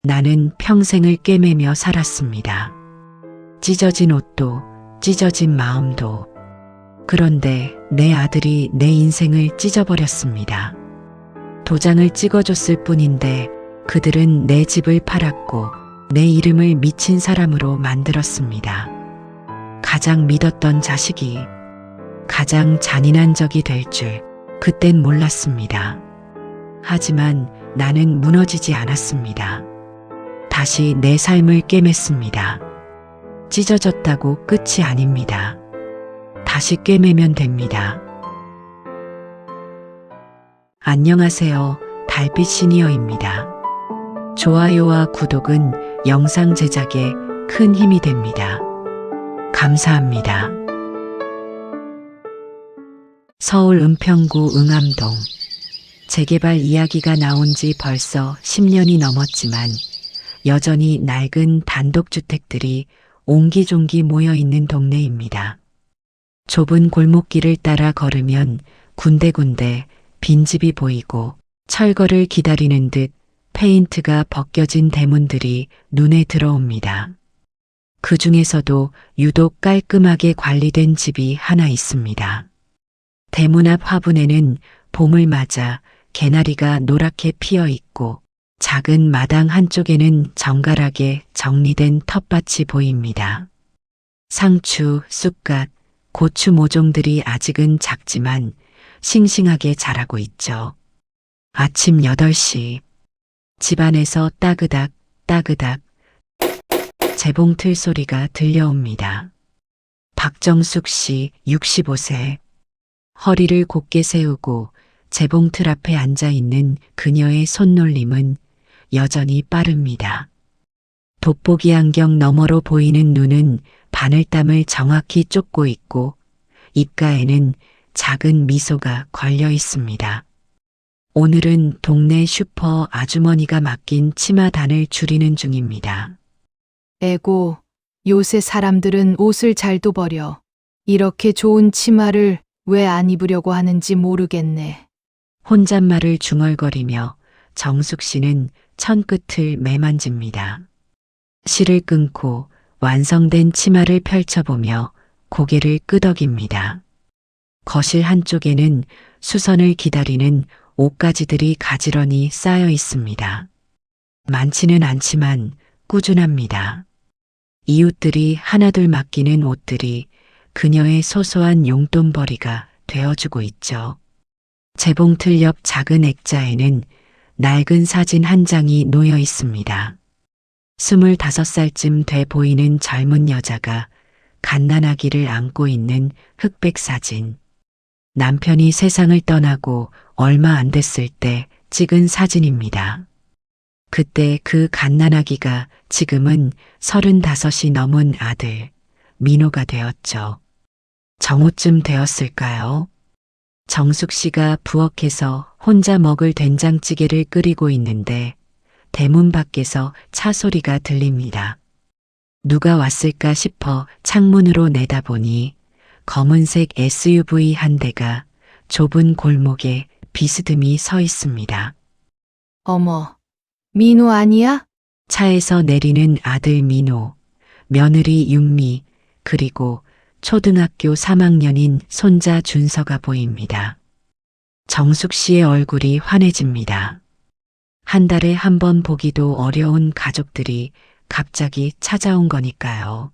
나는 평생을 꿰매며 살았습니다. 찢어진 옷도, 찢어진 마음도. 그런데 내 아들이 내 인생을 찢어버렸습니다. 도장을 찍어줬을 뿐인데 그들은 내 집을 팔았고 내 이름을 미친 사람으로 만들었습니다. 가장 믿었던 자식이 가장 잔인한 적이 될 줄 그땐 몰랐습니다. 하지만 나는 무너지지 않았습니다. 다시 내 삶을 꿰맸습니다. 찢어졌다고 끝이 아닙니다. 다시 꿰매면 됩니다. 안녕하세요. 달빛 시니어입니다. 좋아요와 구독은 영상 제작에 큰 힘이 됩니다. 감사합니다. 서울 은평구 응암동. 재개발 이야기가 나온 지 벌써 10년이 넘었지만 여전히 낡은 단독주택들이 옹기종기 모여 있는 동네입니다. 좁은 골목길을 따라 걸으면 군데군데 빈집이 보이고 철거를 기다리는 듯 페인트가 벗겨진 대문들이 눈에 들어옵니다. 그 중에서도 유독 깔끔하게 관리된 집이 하나 있습니다. 대문 앞 화분에는 봄을 맞아 개나리가 노랗게 피어 있고 작은 마당 한쪽에는 정갈하게 정리된 텃밭이 보입니다. 상추, 쑥갓, 고추 모종들이 아직은 작지만 싱싱하게 자라고 있죠. 아침 8시 집안에서 따그닥 따그닥 재봉틀 소리가 들려옵니다. 박정숙 씨 65세. 허리를 곧게 세우고 재봉틀 앞에 앉아 있는 그녀의 손놀림은 여전히 빠릅니다. 돋보기 안경 너머로 보이는 눈은 바늘땀을 정확히 쫓고 있고 입가에는 작은 미소가 걸려 있습니다. 오늘은 동네 슈퍼 아주머니가 맡긴 치마단을 줄이는 중입니다. 에고, 요새 사람들은 옷을 잘도 버려. 이렇게 좋은 치마를 왜 안 입으려고 하는지 모르겠네. 혼잣말을 중얼거리며 정숙 씨는 천끝을 매만집니다. 실을 끊고 완성된 치마를 펼쳐보며 고개를 끄덕입니다. 거실 한쪽에는 수선을 기다리는 옷가지들이 가지런히 쌓여 있습니다. 많지는 않지만 꾸준합니다. 이웃들이 하나둘 맡기는 옷들이 그녀의 소소한 용돈벌이가 되어주고 있죠. 재봉틀 옆 작은 액자에는 낡은 사진 한 장이 놓여 있습니다. 25살쯤 돼 보이는 젊은 여자가 갓난아기를 안고 있는 흑백 사진. 남편이 세상을 떠나고 얼마 안 됐을 때 찍은 사진입니다. 그때 그 갓난아기가 지금은 35이 넘은 아들, 민호가 되었죠. 정오쯤 되었을까요? 정숙 씨가 부엌에서 혼자 먹을 된장찌개를 끓이고 있는데 대문 밖에서 차 소리가 들립니다. 누가 왔을까 싶어 창문으로 내다보니 검은색 SUV 한 대가 좁은 골목에 비스듬히 서 있습니다. 어머, 민호 아니야? 차에서 내리는 아들 민호, 며느리 윤미, 그리고 초등학교 3학년인 손자 준서가 보입니다. 정숙 씨의 얼굴이 환해집니다. 한 달에 한 번 보기도 어려운 가족들이 갑자기 찾아온 거니까요.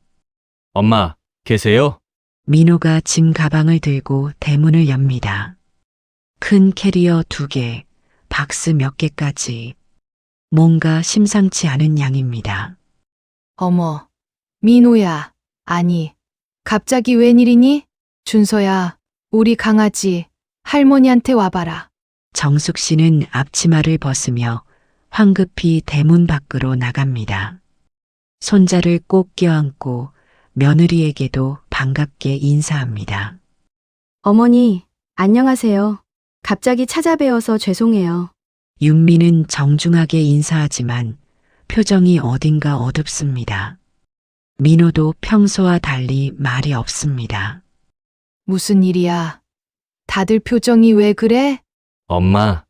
엄마, 계세요? 민호가 짐 가방을 들고 대문을 엽니다. 큰 캐리어 2개, 박스 몇 개까지. 뭔가 심상치 않은 양입니다. 어머, 민호야. 아니, 갑자기 웬일이니? 준서야, 우리 강아지 할머니한테 와봐라. 정숙 씨는 앞치마를 벗으며 황급히 대문 밖으로 나갑니다. 손자를 꼭 껴안고 며느리에게도 반갑게 인사합니다. 어머니, 안녕하세요. 갑자기 찾아뵈어서 죄송해요. 윤미는 정중하게 인사하지만 표정이 어딘가 어둡습니다. 민호도 평소와 달리 말이 없습니다. 무슨 일이야? 다들 표정이 왜 그래? 엄마,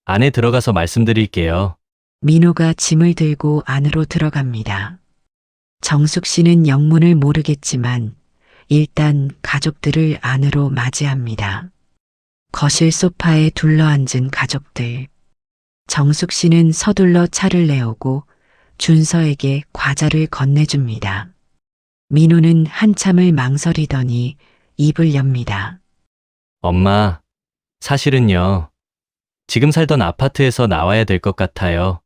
안에 들어가서 말씀드릴게요. 민호가 짐을 들고 안으로 들어갑니다. 정숙 씨는 영문을 모르겠지만 일단 가족들을 안으로 맞이합니다. 거실 소파에 둘러앉은 가족들. 정숙 씨는 서둘러 차를 내오고 준서에게 과자를 건네줍니다. 민호는 한참을 망설이더니 입을 엽니다. 엄마, 사실은요. 지금 살던 아파트에서 나와야 될 것 같아요.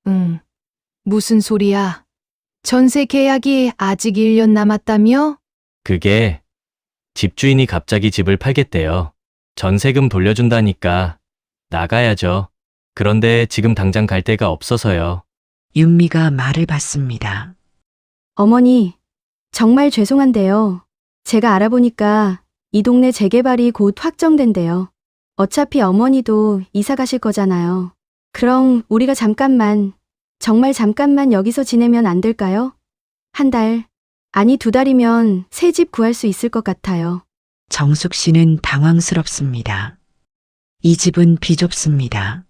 응. 무슨 소리야? 전세 계약이 아직 1년 남았다며? 그게 집주인이 갑자기 집을 팔겠대요. 전세금 돌려준다니까 나가야죠. 그런데 지금 당장 갈 데가 없어서요. 윤미가 말을 받습니다. 어머니, 정말 죄송한데요. 제가 알아보니까 이 동네 재개발이 곧 확정된대요. 어차피 어머니도 이사 가실 거잖아요. 그럼 우리가 잠깐만, 정말 잠깐만 여기서 지내면 안 될까요? 한 달, 아니 2달이면 새 집 구할 수 있을 것 같아요. 정숙 씨는 당황스럽습니다. 이 집은 비좁습니다.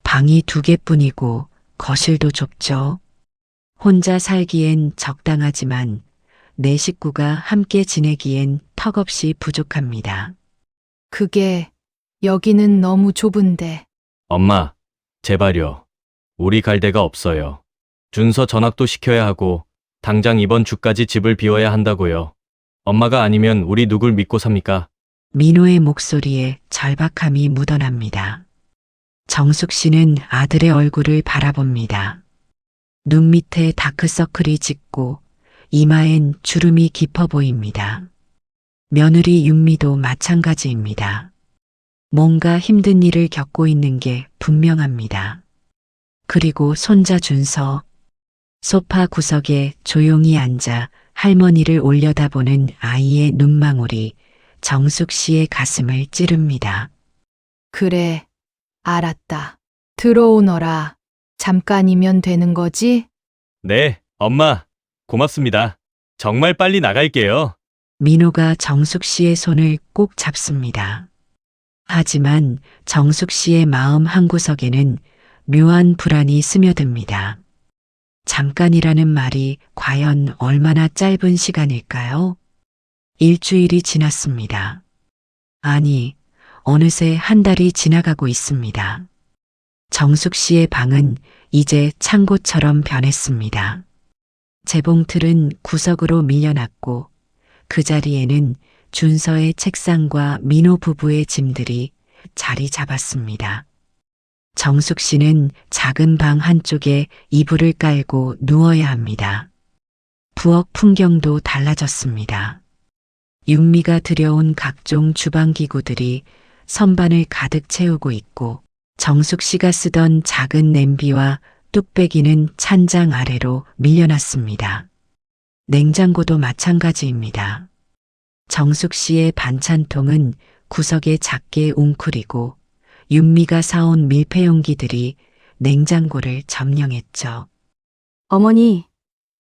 방이 2개뿐이고 거실도 좁죠. 혼자 살기엔 적당하지만 네 식구가 함께 지내기엔 턱없이 부족합니다. 그게 여기는 너무 좁은데. 엄마, 제발요. 우리 갈 데가 없어요. 준서 전학도 시켜야 하고 당장 이번 주까지 집을 비워야 한다고요. 엄마가 아니면 우리 누굴 믿고 삽니까? 민호의 목소리에 절박함이 묻어납니다. 정숙 씨는 아들의 얼굴을 바라봅니다. 눈 밑에 다크서클이 짙고 이마엔 주름이 깊어 보입니다. 며느리 윤미도 마찬가지입니다. 뭔가 힘든 일을 겪고 있는 게 분명합니다. 그리고 손자 준서. 소파 구석에 조용히 앉아 할머니를 올려다보는 아이의 눈망울이 정숙 씨의 가슴을 찌릅니다. 그래, 알았다. 들어오너라. 잠깐이면 되는 거지? 네, 엄마. 고맙습니다. 정말 빨리 나갈게요. 민호가 정숙 씨의 손을 꼭 잡습니다. 하지만 정숙 씨의 마음 한구석에는 묘한 불안이 스며듭니다. 잠깐이라는 말이 과연 얼마나 짧은 시간일까요? 일주일이 지났습니다. 아니, 어느새 한 달이 지나가고 있습니다. 정숙 씨의 방은 이제 창고처럼 변했습니다. 재봉틀은 구석으로 밀려났고 그 자리에는 준서의 책상과 민호 부부의 짐들이 자리 잡았습니다. 정숙 씨는 작은 방 한쪽에 이불을 깔고 누워야 합니다. 부엌 풍경도 달라졌습니다. 윤미가 들여온 각종 주방 기구들이 선반을 가득 채우고 있고 정숙 씨가 쓰던 작은 냄비와 뚝배기는 찬장 아래로 밀려났습니다. 냉장고도 마찬가지입니다. 정숙 씨의 반찬통은 구석에 작게 웅크리고 윤미가 사온 밀폐용기들이 냉장고를 점령했죠. 어머니,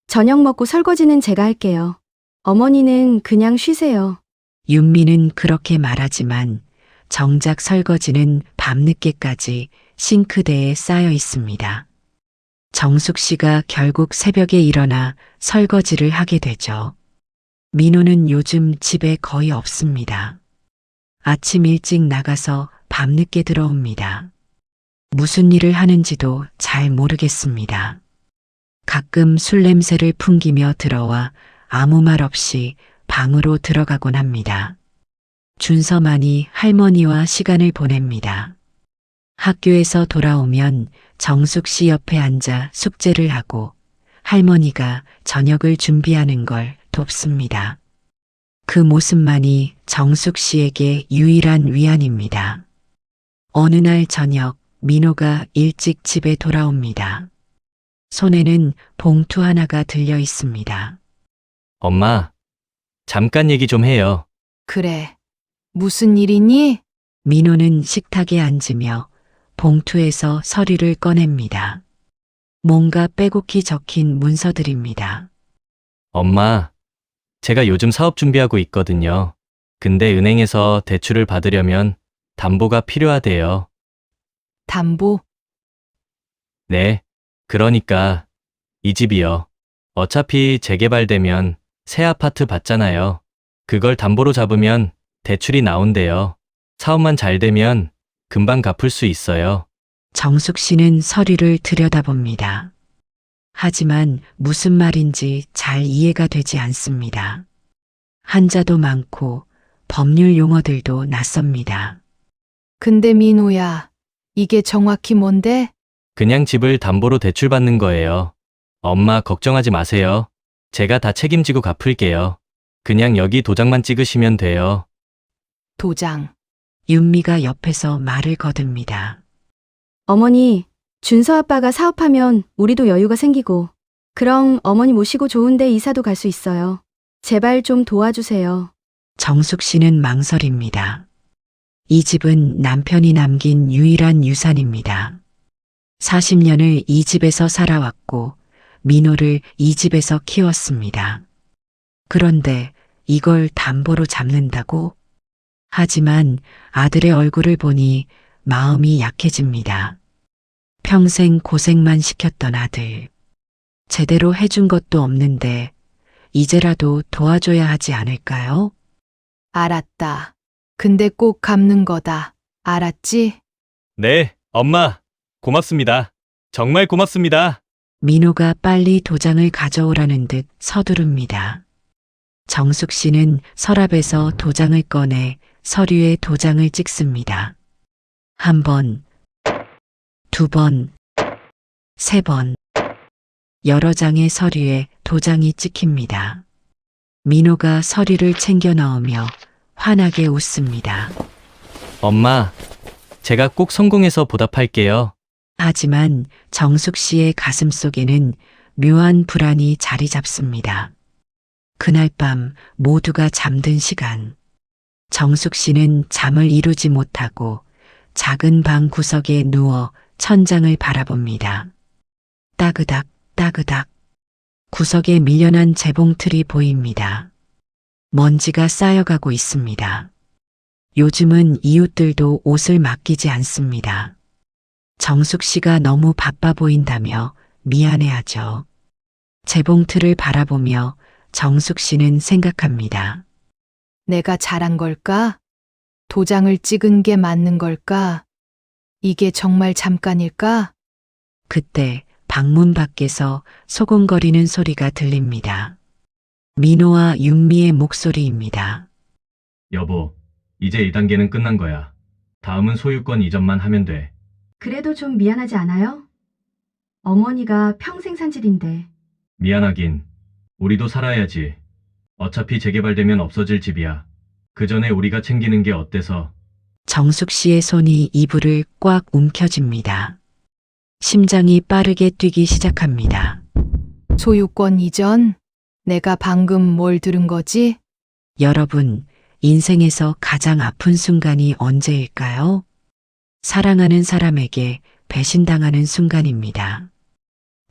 저녁 먹고 설거지는 제가 할게요. 어머니는 그냥 쉬세요. 윤미는 그렇게 말하지만 정작 설거지는 밤늦게까지 싱크대에 쌓여 있습니다. 정숙 씨가 결국 새벽에 일어나 설거지를 하게 되죠. 민호는 요즘 집에 거의 없습니다. 아침 일찍 나가서 밤늦게 들어옵니다. 무슨 일을 하는지도 잘 모르겠습니다. 가끔 술 냄새를 풍기며 들어와 아무 말 없이 방으로 들어가곤 합니다. 준서만이 할머니와 시간을 보냅니다. 학교에서 돌아오면 정숙 씨 옆에 앉아 숙제를 하고 할머니가 저녁을 준비하는 걸 돕습니다. 그 모습만이 정숙 씨에게 유일한 위안입니다. 어느 날 저녁 민호가 일찍 집에 돌아옵니다. 손에는 봉투 하나가 들려 있습니다. 엄마, 잠깐 얘기 좀 해요. 그래. 무슨 일이니? 민호는 식탁에 앉으며 봉투에서 서류를 꺼냅니다. 뭔가 빼곡히 적힌 문서들입니다. 엄마, 제가 요즘 사업 준비하고 있거든요. 근데 은행에서 대출을 받으려면 담보가 필요하대요. 담보? 네. 그러니까 이 집이요. 어차피 재개발되면 새 아파트 받잖아요. 그걸 담보로 잡으면 대출이 나온대요. 사업만 잘 되면 금방 갚을 수 있어요. 정숙 씨는 서류를 들여다봅니다. 하지만 무슨 말인지 잘 이해가 되지 않습니다. 한자도 많고 법률 용어들도 낯섭니다. 근데 민호야, 이게 정확히 뭔데? 그냥 집을 담보로 대출받는 거예요. 엄마 걱정하지 마세요. 제가 다 책임지고 갚을게요. 그냥 여기 도장만 찍으시면 돼요. 도장. 윤미가 옆에서 말을 거듭니다. 어머니, 준서 아빠가 사업하면 우리도 여유가 생기고, 그럼 어머니 모시고 좋은데 이사도 갈 수 있어요. 제발 좀 도와주세요. 정숙 씨는 망설입니다. 이 집은 남편이 남긴 유일한 유산입니다. 40년을 이 집에서 살아왔고 민호를 이 집에서 키웠습니다. 그런데 이걸 담보로 잡는다고? 하지만 아들의 얼굴을 보니 마음이 약해집니다. 평생 고생만 시켰던 아들. 제대로 해준 것도 없는데 이제라도 도와줘야 하지 않을까요? 알았다. 근데 꼭 갚는 거다. 알았지? 네, 엄마. 고맙습니다. 정말 고맙습니다. 민호가 빨리 도장을 가져오라는 듯 서두릅니다. 정숙 씨는 서랍에서 도장을 꺼내 서류에 도장을 찍습니다. 한 번, 두 번, 세 번. 여러 장의 서류에 도장이 찍힙니다. 민호가 서류를 챙겨 넣으며 환하게 웃습니다. 엄마, 제가 꼭 성공해서 보답할게요. 하지만 정숙 씨의 가슴 속에는 묘한 불안이 자리 잡습니다. 그날 밤 모두가 잠든 시간. 정숙 씨는 잠을 이루지 못하고 작은 방 구석에 누워 천장을 바라봅니다. 따그닥, 따그닥. 구석에 밀려난 재봉틀이 보입니다. 먼지가 쌓여가고 있습니다. 요즘은 이웃들도 옷을 맡기지 않습니다. 정숙 씨가 너무 바빠 보인다며 미안해하죠. 재봉틀을 바라보며 정숙 씨는 생각합니다. 내가 잘한 걸까? 도장을 찍은 게 맞는 걸까? 이게 정말 잠깐일까? 그때 방문 밖에서 소곤거리는 소리가 들립니다. 민호와 윤미의 목소리입니다. 여보, 이제 1단계는 끝난 거야. 다음은 소유권 이전만 하면 돼. 그래도 좀 미안하지 않아요? 어머니가 평생 산 집인데. 미안하긴. 우리도 살아야지. 어차피 재개발되면 없어질 집이야. 그 전에 우리가 챙기는 게 어때서? 정숙 씨의 손이 이불을 꽉 움켜쥡니다. 심장이 빠르게 뛰기 시작합니다. 소유권 이전? 내가 방금 뭘 들은 거지? 여러분, 인생에서 가장 아픈 순간이 언제일까요? 사랑하는 사람에게 배신당하는 순간입니다.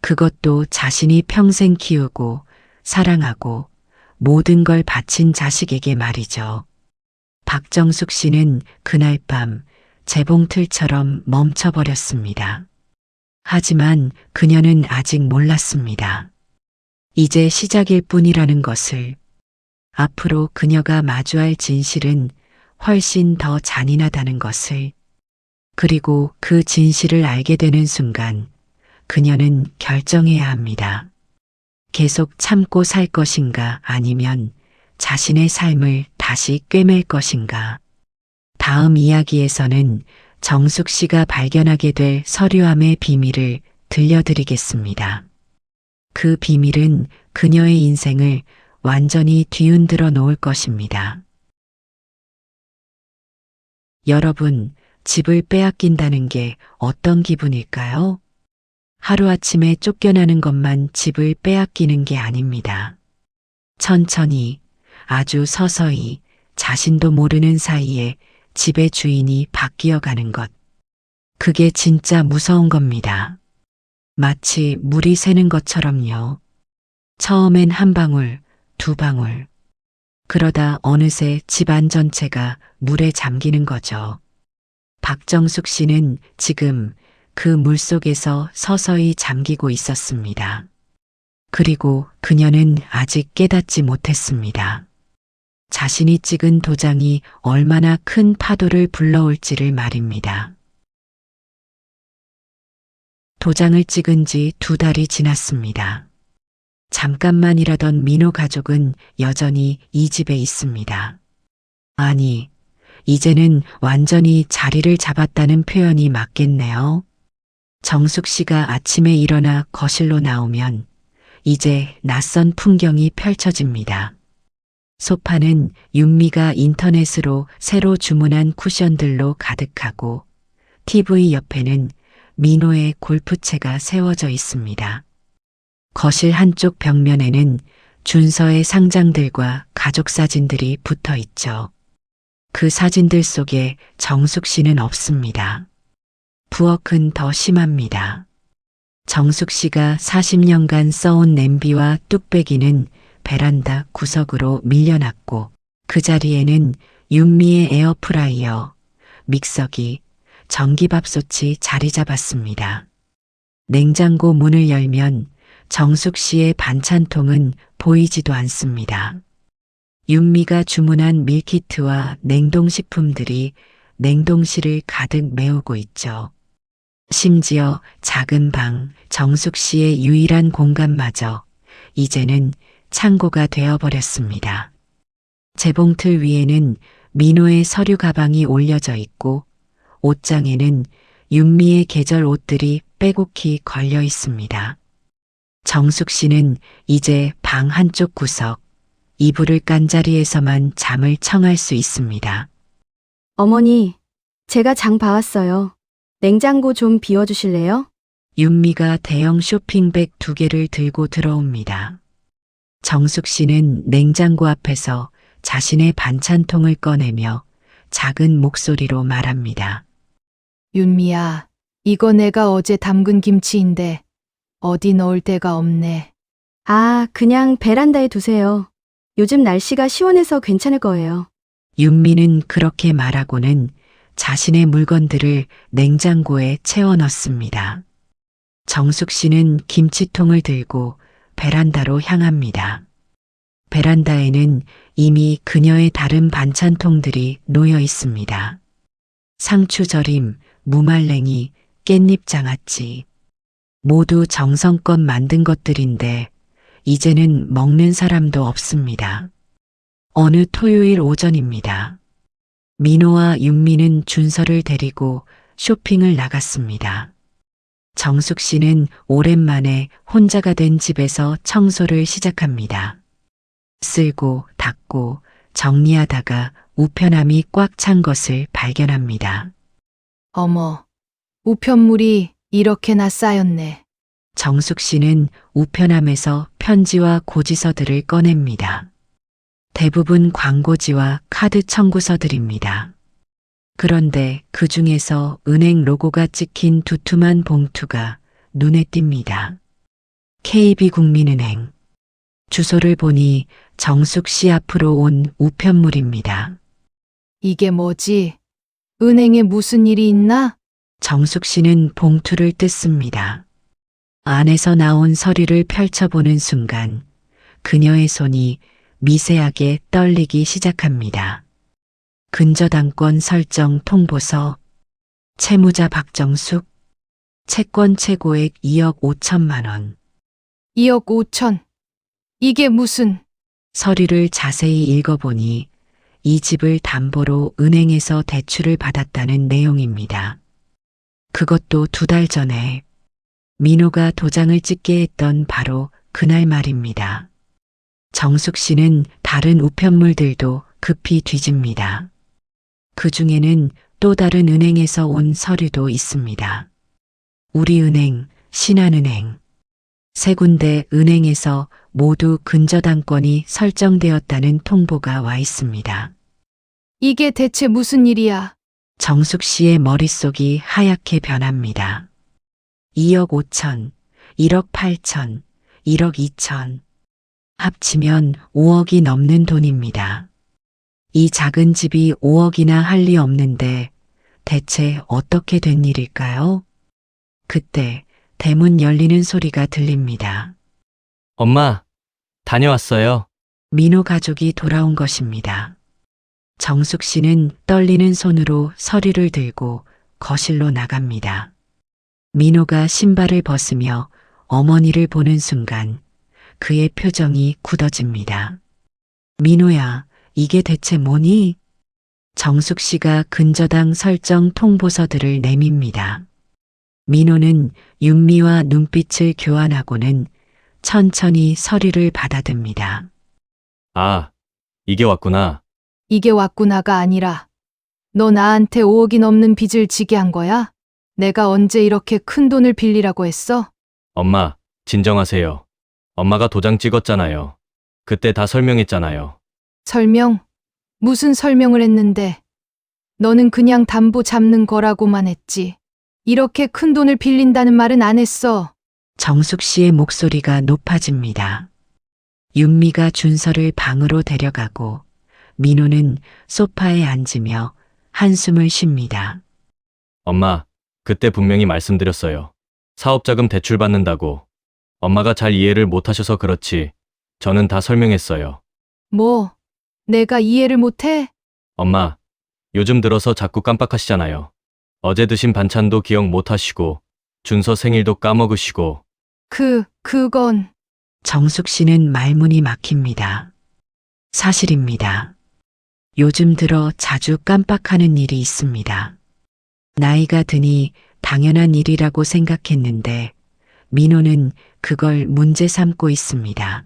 그것도 자신이 평생 키우고 사랑하고 모든 걸 바친 자식에게 말이죠. 박정숙 씨는 그날 밤 재봉틀처럼 멈춰버렸습니다. 하지만 그녀는 아직 몰랐습니다. 이제 시작일 뿐이라는 것을. 앞으로 그녀가 마주할 진실은 훨씬 더 잔인하다는 것을. 그리고 그 진실을 알게 되는 순간 그녀는 결정해야 합니다. 계속 참고 살 것인가 아니면 자신의 삶을 다시 꿰맬 것인가. 다음 이야기에서는 정숙 씨가 발견하게 될 서류함의 비밀을 들려드리겠습니다. 그 비밀은 그녀의 인생을 완전히 뒤흔들어 놓을 것입니다. 여러분, 집을 빼앗긴다는 게 어떤 기분일까요? 하루아침에 쫓겨나는 것만 집을 빼앗기는 게 아닙니다. 천천히, 아주 서서히 자신도 모르는 사이에 집의 주인이 바뀌어 가는 것. 그게 진짜 무서운 겁니다. 마치 물이 새는 것처럼요. 처음엔 한 방울, 두 방울. 그러다 어느새 집안 전체가 물에 잠기는 거죠. 박정숙 씨는 지금 그 물속에서 서서히 잠기고 있었습니다. 그리고 그녀는 아직 깨닫지 못했습니다. 자신이 찍은 도장이 얼마나 큰 파도를 불러올지를 말입니다. 도장을 찍은 지 2달이 지났습니다. 잠깐만 일하던 민호 가족은 여전히 이 집에 있습니다. 아니, 이제는 완전히 자리를 잡았다는 표현이 맞겠네요. 정숙 씨가 아침에 일어나 거실로 나오면 이제 낯선 풍경이 펼쳐집니다. 소파는 윤미가 인터넷으로 새로 주문한 쿠션들로 가득하고 TV 옆에는 민호의 골프채가 세워져 있습니다. 거실 한쪽 벽면에는 준서의 상장들과 가족 사진들이 붙어 있죠. 그 사진들 속에 정숙 씨는 없습니다. 부엌은 더 심합니다. 정숙 씨가 40년간 써온 냄비와 뚝배기는 베란다 구석으로 밀려났고 그 자리에는 윤미의 에어프라이어, 믹서기, 전기밥솥이 자리 잡았습니다. 냉장고 문을 열면 정숙 씨의 반찬통은 보이지도 않습니다. 윤미가 주문한 밀키트와 냉동식품들이 냉동실을 가득 메우고 있죠. 심지어 작은 방, 정숙 씨의 유일한 공간마저 이제는 창고가 되어버렸습니다. 재봉틀 위에는 민호의 서류 가방이 올려져 있고 옷장에는 윤미의 계절 옷들이 빼곡히 걸려 있습니다. 정숙 씨는 이제 방 한쪽 구석, 이불을 깐 자리에서만 잠을 청할 수 있습니다. 어머니, 제가 장 봐왔어요. 냉장고 좀 비워주실래요? 윤미가 대형 쇼핑백 2개를 들고 들어옵니다. 정숙 씨는 냉장고 앞에서 자신의 반찬통을 꺼내며 작은 목소리로 말합니다. 윤미야, 이거 내가 어제 담근 김치인데 어디 넣을 데가 없네. 아, 그냥 베란다에 두세요. 요즘 날씨가 시원해서 괜찮을 거예요. 윤미는 그렇게 말하고는 자신의 물건들을 냉장고에 채워 넣습니다. 정숙 씨는 김치통을 들고 베란다로 향합니다. 베란다에는 이미 그녀의 다른 반찬통들이 놓여 있습니다. 상추절임, 무말랭이, 깻잎장아찌. 모두 정성껏 만든 것들인데 이제는 먹는 사람도 없습니다. 어느 토요일 오전입니다. 민호와 윤미는 준서를 데리고 쇼핑을 나갔습니다. 정숙 씨는 오랜만에 혼자가 된 집에서 청소를 시작합니다. 쓸고 닦고 정리하다가 우편함이 꽉 찬 것을 발견합니다. 어머, 우편물이 이렇게나 쌓였네. 정숙 씨는 우편함에서 편지와 고지서들을 꺼냅니다. 대부분 광고지와 카드 청구서들입니다. 그런데 그 중에서 은행 로고가 찍힌 두툼한 봉투가 눈에 띕니다. KB국민은행. 주소를 보니 정숙 씨 앞으로 온 우편물입니다. 이게 뭐지? 은행에 무슨 일이 있나? 정숙 씨는 봉투를 뜯습니다. 안에서 나온 서류를 펼쳐보는 순간 그녀의 손이 미세하게 떨리기 시작합니다. 근저당권 설정 통보서, 채무자 박정숙, 채권 최고액 2억 5천만 원. 2억 5천. 이게 무슨... 서류를 자세히 읽어보니 이 집을 담보로 은행에서 대출을 받았다는 내용입니다. 그것도 2달 전에 민호가 도장을 찍게 했던 바로 그날 말입니다. 정숙 씨는 다른 우편물들도 급히 뒤집니다. 그 중에는 또 다른 은행에서 온 서류도 있습니다. 우리은행, 신한은행. 3군데 은행에서 모두 근저당권이 설정되었다는 통보가 와 있습니다. 이게 대체 무슨 일이야? 정숙 씨의 머릿속이 하얗게 변합니다. 2억 5천, 1억 8천, 1억 2천. 합치면 5억이 넘는 돈입니다. 이 작은 집이 5억이나 할 리 없는데 대체 어떻게 된 일일까요? 그때 대문 열리는 소리가 들립니다. 엄마, 다녀왔어요. 민호 가족이 돌아온 것입니다. 정숙 씨는 떨리는 손으로 서류를 들고 거실로 나갑니다. 민호가 신발을 벗으며 어머니를 보는 순간 그의 표정이 굳어집니다. 민호야, 이게 대체 뭐니? 정숙 씨가 근저당 설정 통보서들을 내밉니다. 민호는 윤미와 눈빛을 교환하고는 천천히 서류를 받아듭니다. 아, 이게 왔구나. 이게 왔구나가 아니라 너 나한테 5억이 넘는 빚을 지게 한 거야? 내가 언제 이렇게 큰 돈을 빌리라고 했어? 엄마, 진정하세요. 엄마가 도장 찍었잖아요. 그때 다 설명했잖아요. 설명? 무슨 설명을 했는데? 너는 그냥 담보 잡는 거라고만 했지. 이렇게 큰 돈을 빌린다는 말은 안 했어. 정숙 씨의 목소리가 높아집니다. 윤미가 준서를 방으로 데려가고 민호는 소파에 앉으며 한숨을 쉽니다. 엄마, 그때 분명히 말씀드렸어요. 사업자금 대출 받는다고. 엄마가 잘 이해를 못하셔서 그렇지. 저는 다 설명했어요. 뭐? 내가 이해를 못해? 엄마, 요즘 들어서 자꾸 깜빡하시잖아요. 어제 드신 반찬도 기억 못하시고, 준서 생일도 까먹으시고. 그건 정숙 씨는 말문이 막힙니다. 사실입니다. 요즘 들어 자주 깜빡하는 일이 있습니다. 나이가 드니 당연한 일이라고 생각했는데 민호는 그걸 문제 삼고 있습니다.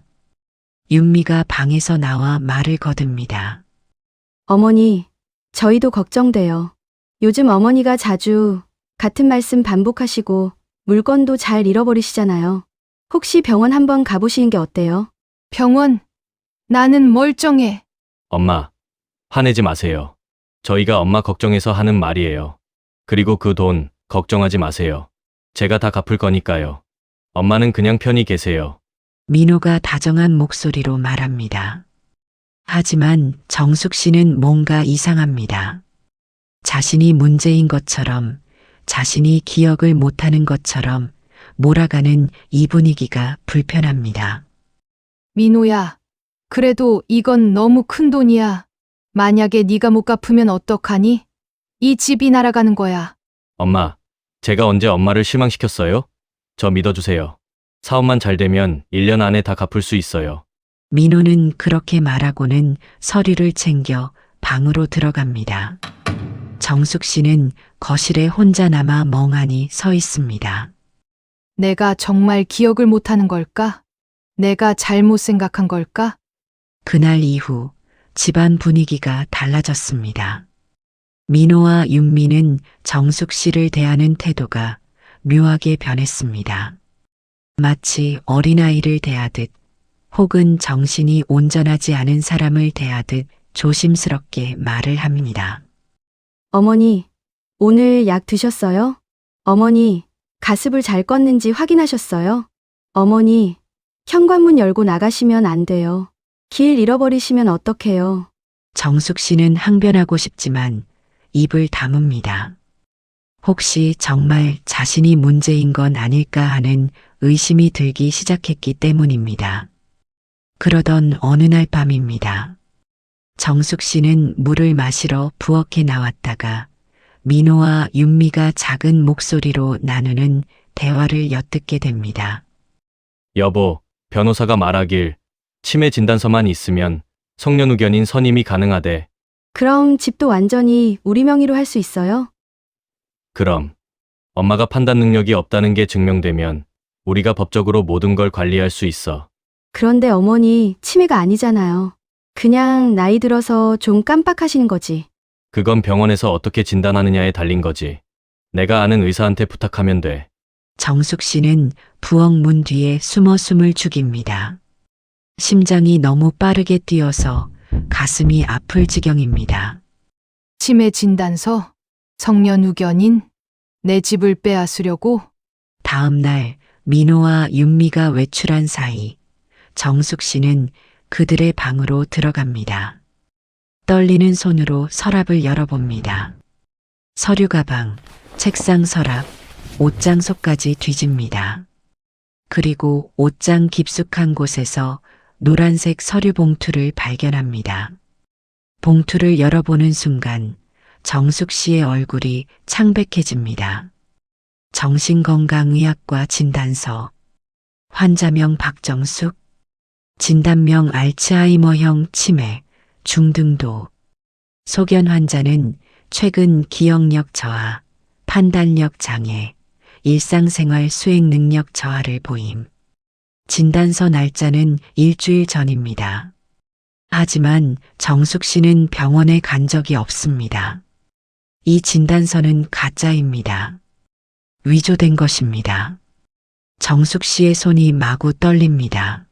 윤미가 방에서 나와 말을 거듭니다. 어머니, 저희도 걱정돼요. 요즘 어머니가 자주 같은 말씀 반복하시고 물건도 잘 잃어버리시잖아요. 혹시 병원 한번 가보시는 게 어때요? 병원? 나는 멀쩡해. 엄마, 화내지 마세요. 저희가 엄마 걱정해서 하는 말이에요. 그리고 그 돈 걱정하지 마세요. 제가 다 갚을 거니까요. 엄마는 그냥 편히 계세요. 민호가 다정한 목소리로 말합니다. 하지만 정숙 씨는 뭔가 이상합니다. 자신이 문제인 것처럼, 자신이 기억을 못하는 것처럼 몰아가는 이 분위기가 불편합니다. 민호야, 그래도 이건 너무 큰 돈이야. 만약에 네가 못 갚으면 어떡하니? 이 집이 날아가는 거야. 엄마, 제가 언제 엄마를 실망시켰어요? 저 믿어주세요. 사업만 잘 되면 1년 안에 다 갚을 수 있어요. 민호는 그렇게 말하고는 서류를 챙겨 방으로 들어갑니다. 정숙 씨는 거실에 혼자 남아 멍하니 서 있습니다. 내가 정말 기억을 못하는 걸까? 내가 잘못 생각한 걸까? 그날 이후 집안 분위기가 달라졌습니다. 민호와 윤미는 정숙 씨를 대하는 태도가 묘하게 변했습니다. 마치 어린아이를 대하듯 혹은 정신이 온전하지 않은 사람을 대하듯 조심스럽게 말을 합니다. 어머니, 오늘 약 드셨어요? 어머니, 가습을 잘 껐는지 확인하셨어요? 어머니, 현관문 열고 나가시면 안 돼요. 길 잃어버리시면 어떡해요? 정숙 씨는 항변하고 싶지만 입을 다뭅니다. 혹시 정말 자신이 문제인 건 아닐까 하는 의심이 들기 시작했기 때문입니다. 그러던 어느 날 밤입니다. 정숙 씨는 물을 마시러 부엌에 나왔다가 민호와 윤미가 작은 목소리로 나누는 대화를 엿듣게 됩니다. 여보, 변호사가 말하길 치매 진단서만 있으면 성년후견인 선임이 가능하대. 그럼 집도 완전히 우리 명의로 할 수 있어요? 그럼 엄마가 판단 능력이 없다는 게 증명되면 우리가 법적으로 모든 걸 관리할 수 있어. 그런데 어머니, 치매가 아니잖아요. 그냥 나이 들어서 좀 깜빡하시는 거지. 그건 병원에서 어떻게 진단하느냐에 달린 거지. 내가 아는 의사한테 부탁하면 돼. 정숙 씨는 부엌 문 뒤에 숨어 숨을 죽입니다. 심장이 너무 빠르게 뛰어서 가슴이 아플 지경입니다. 치매 진단서? 성년후견인? 내 집을 빼앗으려고? 다음 날 민호와 윤미가 외출한 사이 정숙 씨는 그들의 방으로 들어갑니다. 떨리는 손으로 서랍을 열어봅니다. 서류 가방, 책상 서랍, 옷장 속까지 뒤집니다. 그리고 옷장 깊숙한 곳에서 노란색 서류 봉투를 발견합니다. 봉투를 열어보는 순간 정숙 씨의 얼굴이 창백해집니다. 정신건강의학과 진단서, 환자명 박정숙, 진단명 알츠하이머형 치매, 중등도, 소견 환자는 최근 기억력 저하, 판단력 장애, 일상생활 수행 능력 저하를 보임. 진단서 날짜는 일주일 전입니다. 하지만 정숙 씨는 병원에 간 적이 없습니다. 이 진단서는 가짜입니다. 위조된 것입니다. 정숙 씨의 손이 마구 떨립니다.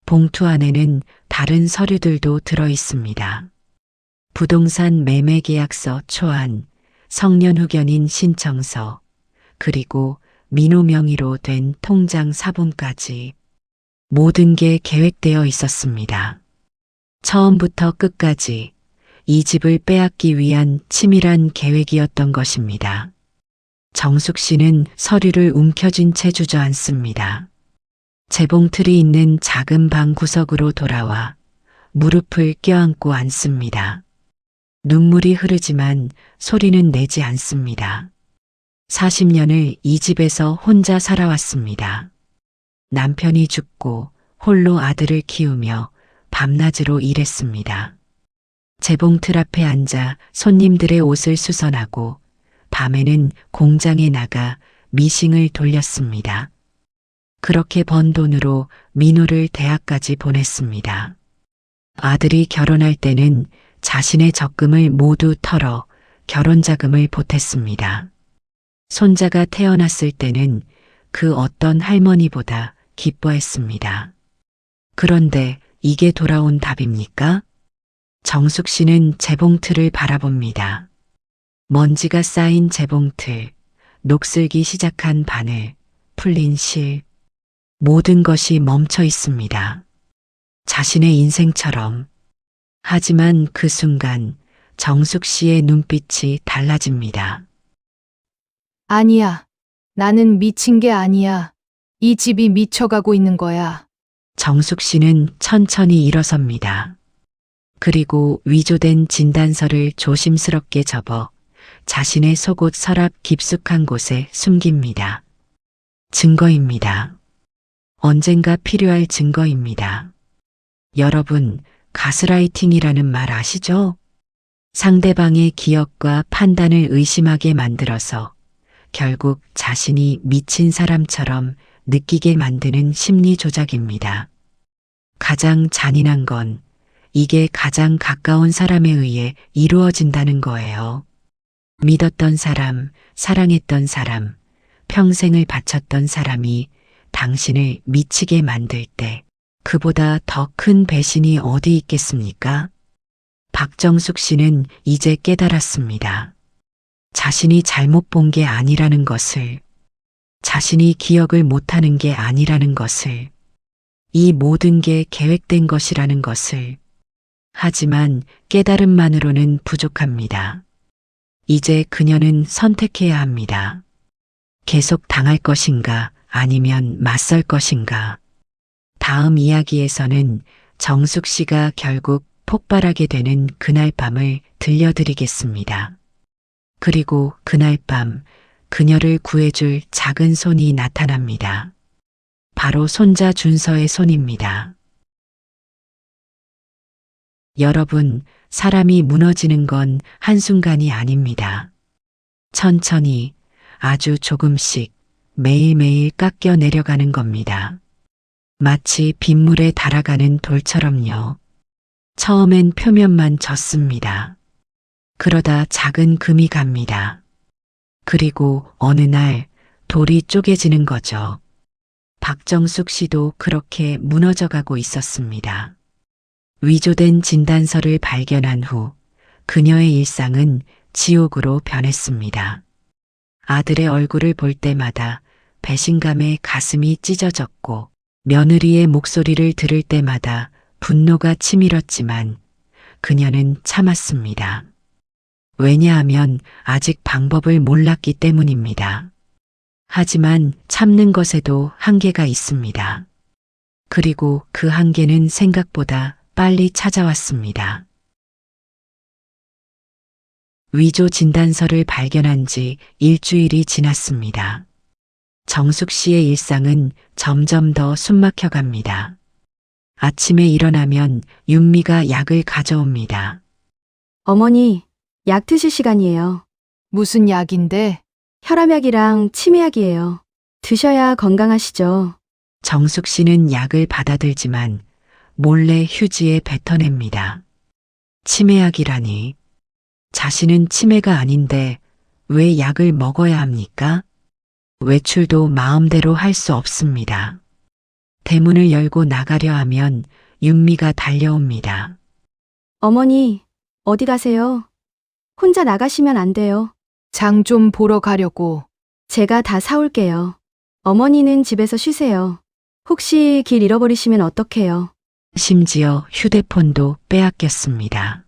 봉투 안에는 다른 서류들도 들어 있습니다. 부동산 매매 계약서 초안, 성년 후견인 신청서, 그리고 민호 명의로 된 통장 사본까지 모든 게 계획되어 있었습니다. 처음부터 끝까지 이 집을 빼앗기 위한 치밀한 계획이었던 것입니다. 정숙 씨는 서류를 움켜쥔 채 주저앉습니다. 재봉틀이 있는 작은 방 구석으로 돌아와 무릎을 껴안고 앉습니다. 눈물이 흐르지만 소리는 내지 않습니다. 40년을 이 집에서 혼자 살아왔습니다. 남편이 죽고 홀로 아들을 키우며 밤낮으로 일했습니다. 재봉틀 앞에 앉아 손님들의 옷을 수선하고 밤에는 공장에 나가 미싱을 돌렸습니다. 그렇게 번 돈으로 민호를 대학까지 보냈습니다. 아들이 결혼할 때는 자신의 적금을 모두 털어 결혼 자금을 보탰습니다. 손자가 태어났을 때는 그 어떤 할머니보다 기뻐했습니다. 그런데 이게 돌아온 답입니까? 정숙 씨는 재봉틀을 바라봅니다. 먼지가 쌓인 재봉틀, 녹슬기 시작한 바늘, 풀린 실, 모든 것이 멈춰 있습니다. 자신의 인생처럼. 하지만 그 순간 정숙 씨의 눈빛이 달라집니다. 아니야. 나는 미친 게 아니야. 이 집이 미쳐가고 있는 거야. 정숙 씨는 천천히 일어섭니다. 그리고 위조된 진단서를 조심스럽게 접어 자신의 속옷 서랍 깊숙한 곳에 숨깁니다. 증거입니다. 언젠가 필요할 증거입니다. 여러분, 가스라이팅이라는 말 아시죠? 상대방의 기억과 판단을 의심하게 만들어서 결국 자신이 미친 사람처럼 느끼게 만드는 심리 조작입니다. 가장 잔인한 건 이게 가장 가까운 사람에 의해 이루어진다는 거예요. 믿었던 사람, 사랑했던 사람, 평생을 바쳤던 사람이 당신을 미치게 만들 때 그보다 더 큰 배신이 어디 있겠습니까? 박정숙 씨는 이제 깨달았습니다. 자신이 잘못 본 게 아니라는 것을, 자신이 기억을 못하는 게 아니라는 것을, 이 모든 게 계획된 것이라는 것을. 하지만 깨달음만으로는 부족합니다. 이제 그녀는 선택해야 합니다. 계속 당할 것인가 아니면 맞설 것인가. 다음 이야기에서는 정숙 씨가 결국 폭발하게 되는 그날 밤을 들려드리겠습니다. 그리고 그날 밤 그녀를 구해줄 작은 손이 나타납니다. 바로 손자 준서의 손입니다. 여러분, 사람이 무너지는 건 한순간이 아닙니다. 천천히, 아주 조금씩 매일매일 깎여 내려가는 겁니다. 마치 빗물에 달아가는 돌처럼요. 처음엔 표면만 젖습니다. 그러다 작은 금이 갑니다. 그리고 어느 날 돌이 쪼개지는 거죠. 박정숙 씨도 그렇게 무너져가고 있었습니다. 위조된 진단서를 발견한 후 그녀의 일상은 지옥으로 변했습니다. 아들의 얼굴을 볼 때마다 배신감에 가슴이 찢어졌고 며느리의 목소리를 들을 때마다 분노가 치밀었지만 그녀는 참았습니다. 왜냐하면 아직 방법을 몰랐기 때문입니다. 하지만 참는 것에도 한계가 있습니다. 그리고 그 한계는 생각보다 빨리 찾아왔습니다. 위조 진단서를 발견한 지 일주일이 지났습니다. 정숙 씨의 일상은 점점 더 숨막혀 갑니다. 아침에 일어나면 윤미가 약을 가져옵니다. 어머니, 약 드실 시간이에요. 무슨 약인데? 혈압약이랑 치매약이에요. 드셔야 건강하시죠. 정숙 씨는 약을 받아들지만 몰래 휴지에 뱉어냅니다. 치매약이라니. 자신은 치매가 아닌데 왜 약을 먹어야 합니까? 외출도 마음대로 할 수 없습니다. 대문을 열고 나가려 하면 윤미가 달려옵니다. 어머니, 어디 가세요? 혼자 나가시면 안 돼요. 장 좀 보러 가려고. 제가 다 사올게요. 어머니는 집에서 쉬세요. 혹시 길 잃어버리시면 어떡해요? 심지어 휴대폰도 빼앗겼습니다.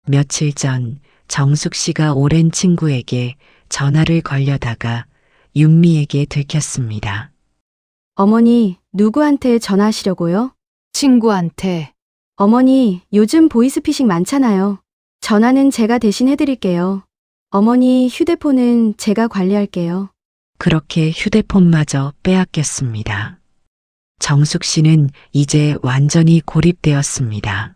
며칠 전 정숙 씨가 오랜 친구에게 전화를 걸려다가 윤미에게 들켰습니다. 어머니, 누구한테 전화하시려고요? 친구한테. 어머니, 요즘 보이스피싱 많잖아요. 전화는 제가 대신 해드릴게요. 어머니, 휴대폰은 제가 관리할게요. 그렇게 휴대폰마저 빼앗겼습니다. 정숙 씨는 이제 완전히 고립되었습니다.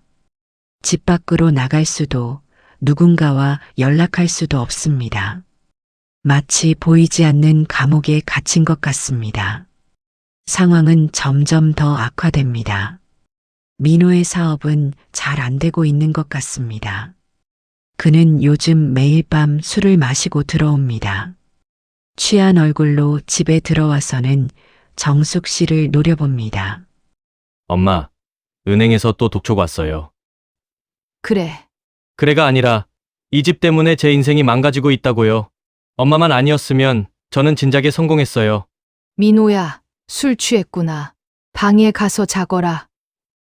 집 밖으로 나갈 수도 누군가와 연락할 수도 없습니다. 마치 보이지 않는 감옥에 갇힌 것 같습니다. 상황은 점점 더 악화됩니다. 민호의 사업은 잘 안 되고 있는 것 같습니다. 그는 요즘 매일 밤 술을 마시고 들어옵니다. 취한 얼굴로 집에 들어와서는 정숙 씨를 노려봅니다. 엄마, 은행에서 또 독촉 왔어요. 그래. 그래가 아니라 이 집 때문에 제 인생이 망가지고 있다고요. 엄마만 아니었으면 저는 진작에 성공했어요. 민호야, 술 취했구나. 방에 가서 자거라.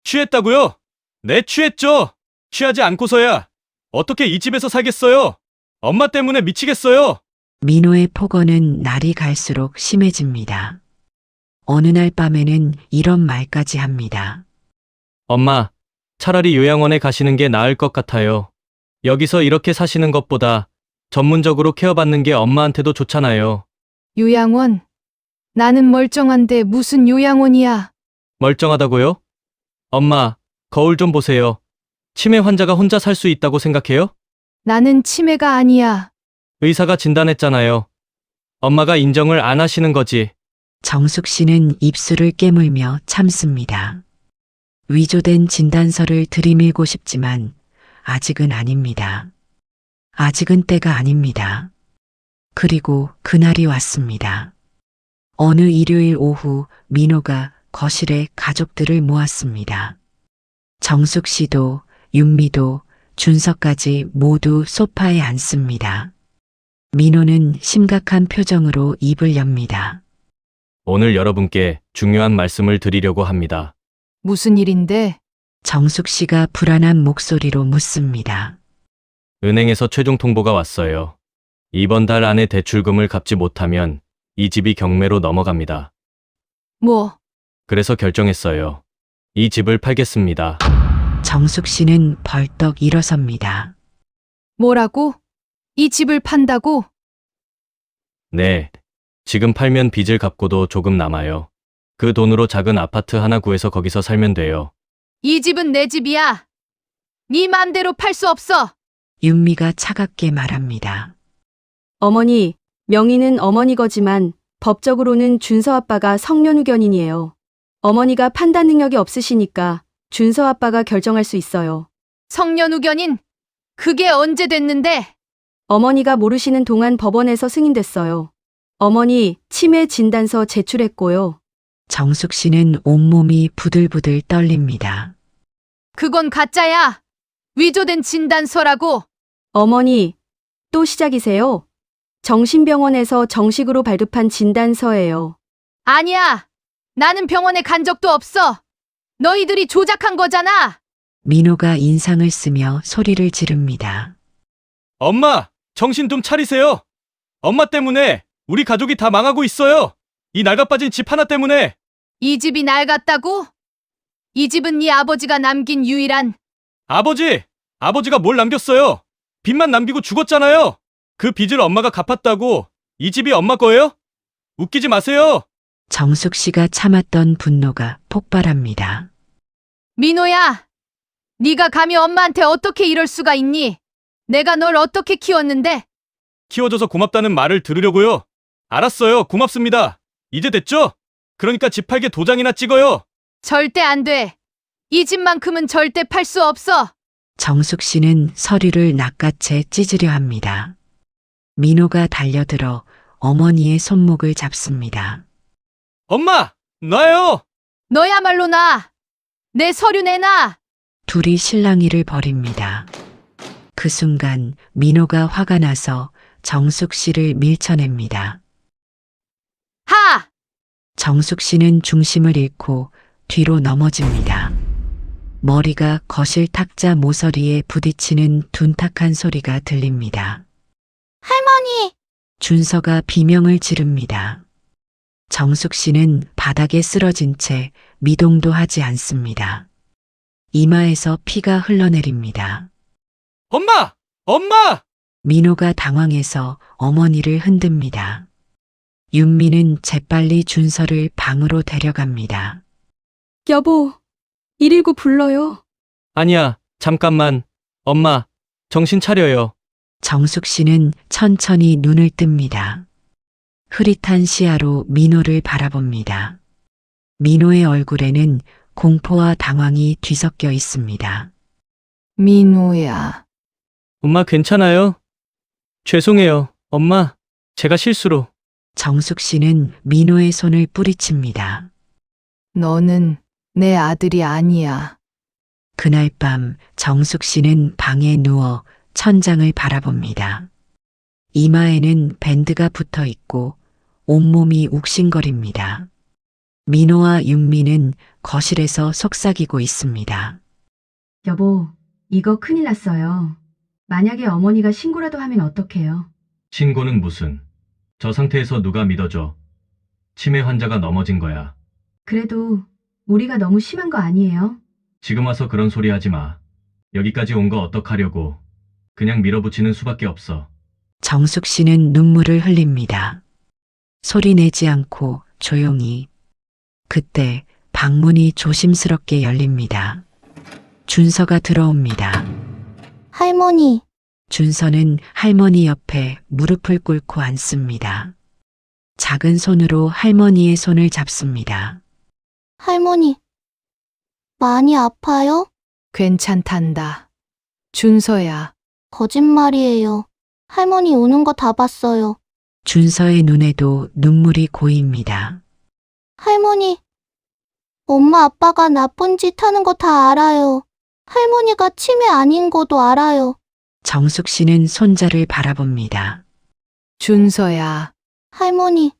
취했다고요? 네, 취했죠. 취하지 않고서야 어떻게 이 집에서 살겠어요? 엄마 때문에 미치겠어요. 민호의 폭언은 날이 갈수록 심해집니다. 어느 날 밤에는 이런 말까지 합니다. 엄마, 차라리 요양원에 가시는 게 나을 것 같아요. 여기서 이렇게 사시는 것보다 전문적으로 케어받는 게 엄마한테도 좋잖아요. 요양원? 나는 멀쩡한데 무슨 요양원이야? 멀쩡하다고요? 엄마, 거울 좀 보세요. 치매 환자가 혼자 살 수 있다고 생각해요? 나는 치매가 아니야. 의사가 진단했잖아요. 엄마가 인정을 안 하시는 거지. 정숙 씨는 입술을 깨물며 참습니다. 위조된 진단서를 들이밀고 싶지만 아직은 아닙니다. 아직은 때가 아닙니다. 그리고 그날이 왔습니다. 어느 일요일 오후 민호가 거실에 가족들을 모았습니다. 정숙 씨도 윤미도 준서까지 모두 소파에 앉습니다. 민호는 심각한 표정으로 입을 엽니다. 오늘 여러분께 중요한 말씀을 드리려고 합니다. 무슨 일인데? 정숙 씨가 불안한 목소리로 묻습니다. 은행에서 최종 통보가 왔어요. 이번 달 안에 대출금을 갚지 못하면 이 집이 경매로 넘어갑니다. 뭐? 그래서 결정했어요. 이 집을 팔겠습니다. 정숙 씨는 벌떡 일어섭니다. 뭐라고? 이 집을 판다고? 네. 지금 팔면 빚을 갚고도 조금 남아요. 그 돈으로 작은 아파트 하나 구해서 거기서 살면 돼요. 이 집은 내 집이야. 네 맘대로 팔 수 없어. 윤미가 차갑게 말합니다. 어머니, 명의는 어머니 거지만 법적으로는 준서 아빠가 성년후견인이에요. 어머니가 판단 능력이 없으시니까 준서 아빠가 결정할 수 있어요. 성년후견인? 그게 언제 됐는데? 어머니가 모르시는 동안 법원에서 승인됐어요. 어머니, 치매 진단서 제출했고요. 정숙 씨는 온몸이 부들부들 떨립니다. 그건 가짜야. 위조된 진단서라고. 어머니, 또 시작이세요? 정신병원에서 정식으로 발급한 진단서예요. 아니야. 나는 병원에 간 적도 없어. 너희들이 조작한 거잖아. 민호가 인상을 쓰며 소리를 지릅니다. 엄마, 정신 좀 차리세요. 엄마 때문에 우리 가족이 다 망하고 있어요. 이 낡아빠진 집 하나 때문에. 이 집이 낡았다고? 이 집은 네 아버지가 남긴 유일한. 아버지가 뭘 남겼어요? 빚만 남기고 죽었잖아요. 그 빚을 엄마가 갚았다고 이 집이 엄마 거예요? 웃기지 마세요. 정숙 씨가 참았던 분노가 폭발합니다. 민호야, 네가 감히 엄마한테 어떻게 이럴 수가 있니? 내가 널 어떻게 키웠는데? 키워줘서 고맙다는 말을 들으려고요. 알았어요. 고맙습니다. 이제 됐죠? 그러니까 집 팔게 도장이나 찍어요. 절대 안 돼. 이 집만큼은 절대 팔 수 없어. 정숙 씨는 서류를 낚아채 찢으려 합니다. 민호가 달려들어 어머니의 손목을 잡습니다. 엄마! 놔요! 너야말로 나. 내 서류 내놔. 둘이 실랑이를 벌입니다. 그 순간 민호가 화가 나서 정숙 씨를 밀쳐냅니다. 하! 정숙 씨는 중심을 잃고 뒤로 넘어집니다. 머리가 거실 탁자 모서리에 부딪히는 둔탁한 소리가 들립니다. 할머니! 준서가 비명을 지릅니다. 정숙 씨는 바닥에 쓰러진 채 미동도 하지 않습니다. 이마에서 피가 흘러내립니다. 엄마! 엄마! 민호가 당황해서 어머니를 흔듭니다. 윤미는 재빨리 준서를 방으로 데려갑니다. 여보, 119 불러요. 아니야. 잠깐만. 엄마, 정신 차려요. 정숙 씨는 천천히 눈을 뜹니다. 흐릿한 시야로 민호를 바라봅니다. 민호의 얼굴에는 공포와 당황이 뒤섞여 있습니다. 민호야. 엄마 괜찮아요? 죄송해요. 엄마, 제가 실수로. 정숙 씨는 민호의 손을 뿌리칩니다. 너는 내 아들이 아니야. 그날 밤 정숙 씨는 방에 누워 천장을 바라봅니다. 이마에는 밴드가 붙어 있고 온몸이 욱신거립니다. 민호와 윤미는 거실에서 속삭이고 있습니다. 여보, 이거 큰일 났어요. 만약에 어머니가 신고라도 하면 어떡해요? 신고는 무슨? 저 상태에서 누가 믿어줘? 치매 환자가 넘어진 거야. 그래도 우리가 너무 심한 거 아니에요? 지금 와서 그런 소리 하지 마. 여기까지 온 거 어떡하려고. 그냥 밀어붙이는 수밖에 없어. 정숙 씨는 눈물을 흘립니다. 소리 내지 않고 조용히. 그때 방문이 조심스럽게 열립니다. 준서가 들어옵니다. 할머니, 준서는 할머니 옆에 무릎을 꿇고 앉습니다. 작은 손으로 할머니의 손을 잡습니다. 할머니, 많이 아파요? 괜찮단다. 준서야. 거짓말이에요. 할머니 우는 거 다 봤어요. 준서의 눈에도 눈물이 고입니다. 할머니, 엄마 아빠가 나쁜 짓 하는 거 다 알아요. 할머니가 치매 아닌 거도 알아요. 정숙 씨는 손자를 바라봅니다. 준서야. 할머니,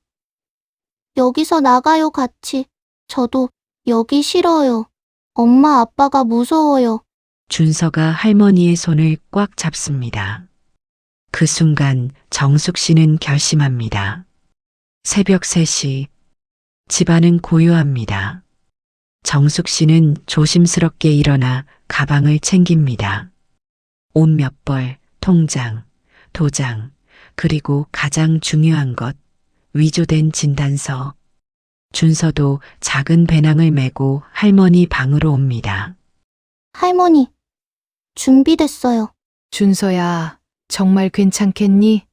여기서 나가요 같이. 저도 여기 싫어요. 엄마 아빠가 무서워요. 준서가 할머니의 손을 꽉 잡습니다. 그 순간 정숙 씨는 결심합니다. 새벽 3시, 집안은 고요합니다. 정숙 씨는 조심스럽게 일어나 가방을 챙깁니다. 옷 몇 벌, 통장, 도장, 그리고 가장 중요한 것, 위조된 진단서. 준서도 작은 배낭을 메고 할머니 방으로 옵니다. 할머니, 준비됐어요. 준서야. 정말 괜찮겠니?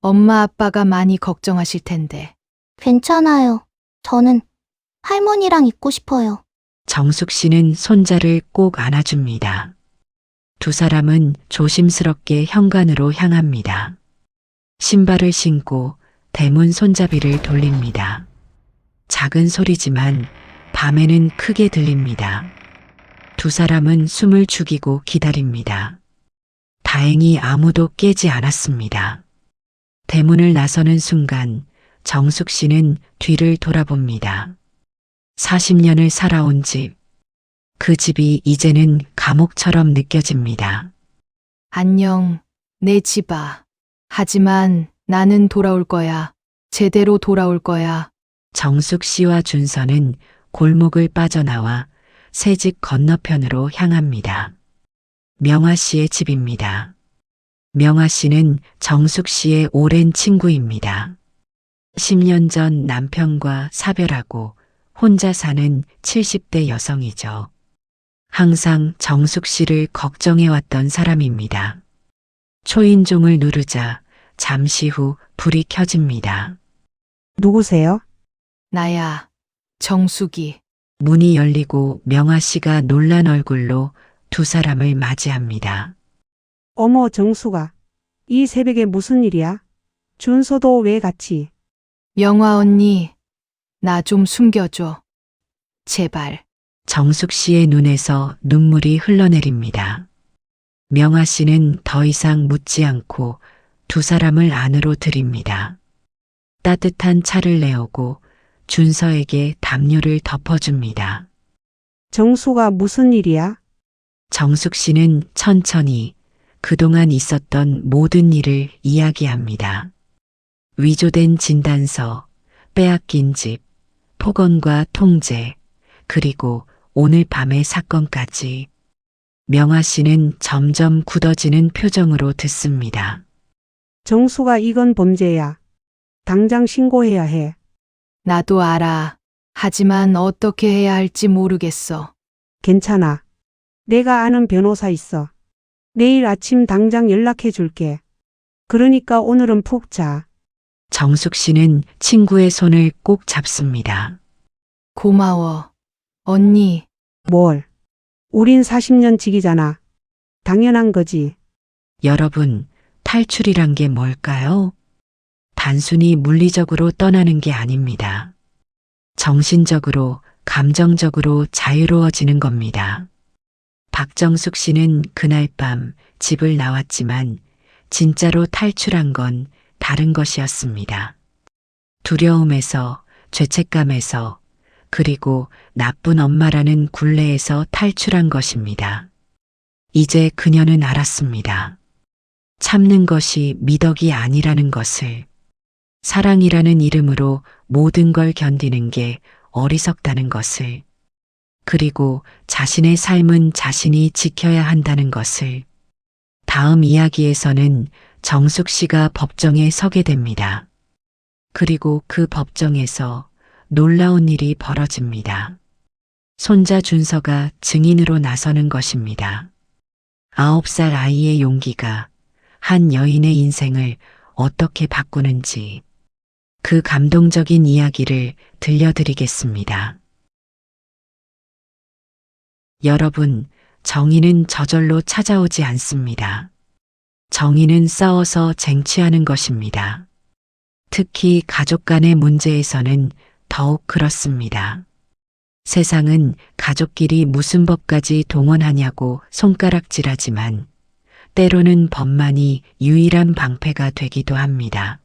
엄마 아빠가 많이 걱정하실 텐데. 괜찮아요. 저는 할머니랑 있고 싶어요. 정숙 씨는 손자를 꼭 안아줍니다. 두 사람은 조심스럽게 현관으로 향합니다. 신발을 신고 대문 손잡이를 돌립니다. 작은 소리지만 밤에는 크게 들립니다. 두 사람은 숨을 죽이고 기다립니다. 다행히 아무도 깨지 않았습니다. 대문을 나서는 순간 정숙 씨는 뒤를 돌아봅니다. 40년을 살아온 집. 그 집이 이제는 감옥처럼 느껴집니다. 안녕, 내 집아. 하지만 나는 돌아올 거야. 제대로 돌아올 거야. 정숙 씨와 준서는 골목을 빠져나와 새집 건너편으로 향합니다. 명아 씨의 집입니다. 명아 씨는 정숙 씨의 오랜 친구입니다. 10년 전 남편과 사별하고 혼자 사는 70대 여성이죠. 항상 정숙 씨를 걱정해왔던 사람입니다. 초인종을 누르자 잠시 후 불이 켜집니다. 누구세요? 나야, 정숙이. 문이 열리고 명아 씨가 놀란 얼굴로 두 사람을 맞이합니다. 어머, 정수가. 이 새벽에 무슨 일이야? 준서도 왜 같이? 명화 언니, 나 좀 숨겨줘. 제발. 정숙 씨의 눈에서 눈물이 흘러내립니다. 명아 씨는 더 이상 묻지 않고 두 사람을 안으로 들입니다. 따뜻한 차를 내오고 준서에게 담요를 덮어줍니다. 정수가 무슨 일이야? 정숙 씨는 천천히 그동안 있었던 모든 일을 이야기합니다. 위조된 진단서, 빼앗긴 집, 폭언과 통제, 그리고 오늘 밤의 사건까지. 명아 씨는 점점 굳어지는 표정으로 듣습니다. 정수가 이건 범죄야. 당장 신고해야 해. 나도 알아. 하지만 어떻게 해야 할지 모르겠어. 괜찮아. 내가 아는 변호사 있어. 내일 아침 당장 연락해 줄게. 그러니까 오늘은 푹 자. 정숙 씨는 친구의 손을 꼭 잡습니다. 고마워. 언니, 뭘? 우린 40년 지기잖아. 당연한 거지. 여러분, 탈출이란 게 뭘까요? 단순히 물리적으로 떠나는 게 아닙니다. 정신적으로, 감정적으로 자유로워지는 겁니다. 박정숙 씨는 그날 밤 집을 나왔지만 진짜로 탈출한 건 다른 것이었습니다. 두려움에서, 죄책감에서, 그리고 나쁜 엄마라는 굴레에서 탈출한 것입니다. 이제 그녀는 알았습니다. 참는 것이 미덕이 아니라는 것을, 사랑이라는 이름으로 모든 걸 견디는 게 어리석다는 것을, 그리고 자신의 삶은 자신이 지켜야 한다는 것을. 다음 이야기에서는 정숙 씨가 법정에 서게 됩니다. 그리고 그 법정에서 놀라운 일이 벌어집니다. 손자 준서가 증인으로 나서는 것입니다. 9살 아이의 용기가 한 여인의 인생을 어떻게 바꾸는지 그 감동적인 이야기를 들려드리겠습니다. 여러분, 정의는 저절로 찾아오지 않습니다. 정의는 싸워서 쟁취하는 것입니다. 특히 가족 간의 문제에서는 더욱 그렇습니다. 세상은 가족끼리 무슨 법까지 동원하냐고 손가락질하지만 때로는 법만이 유일한 방패가 되기도 합니다.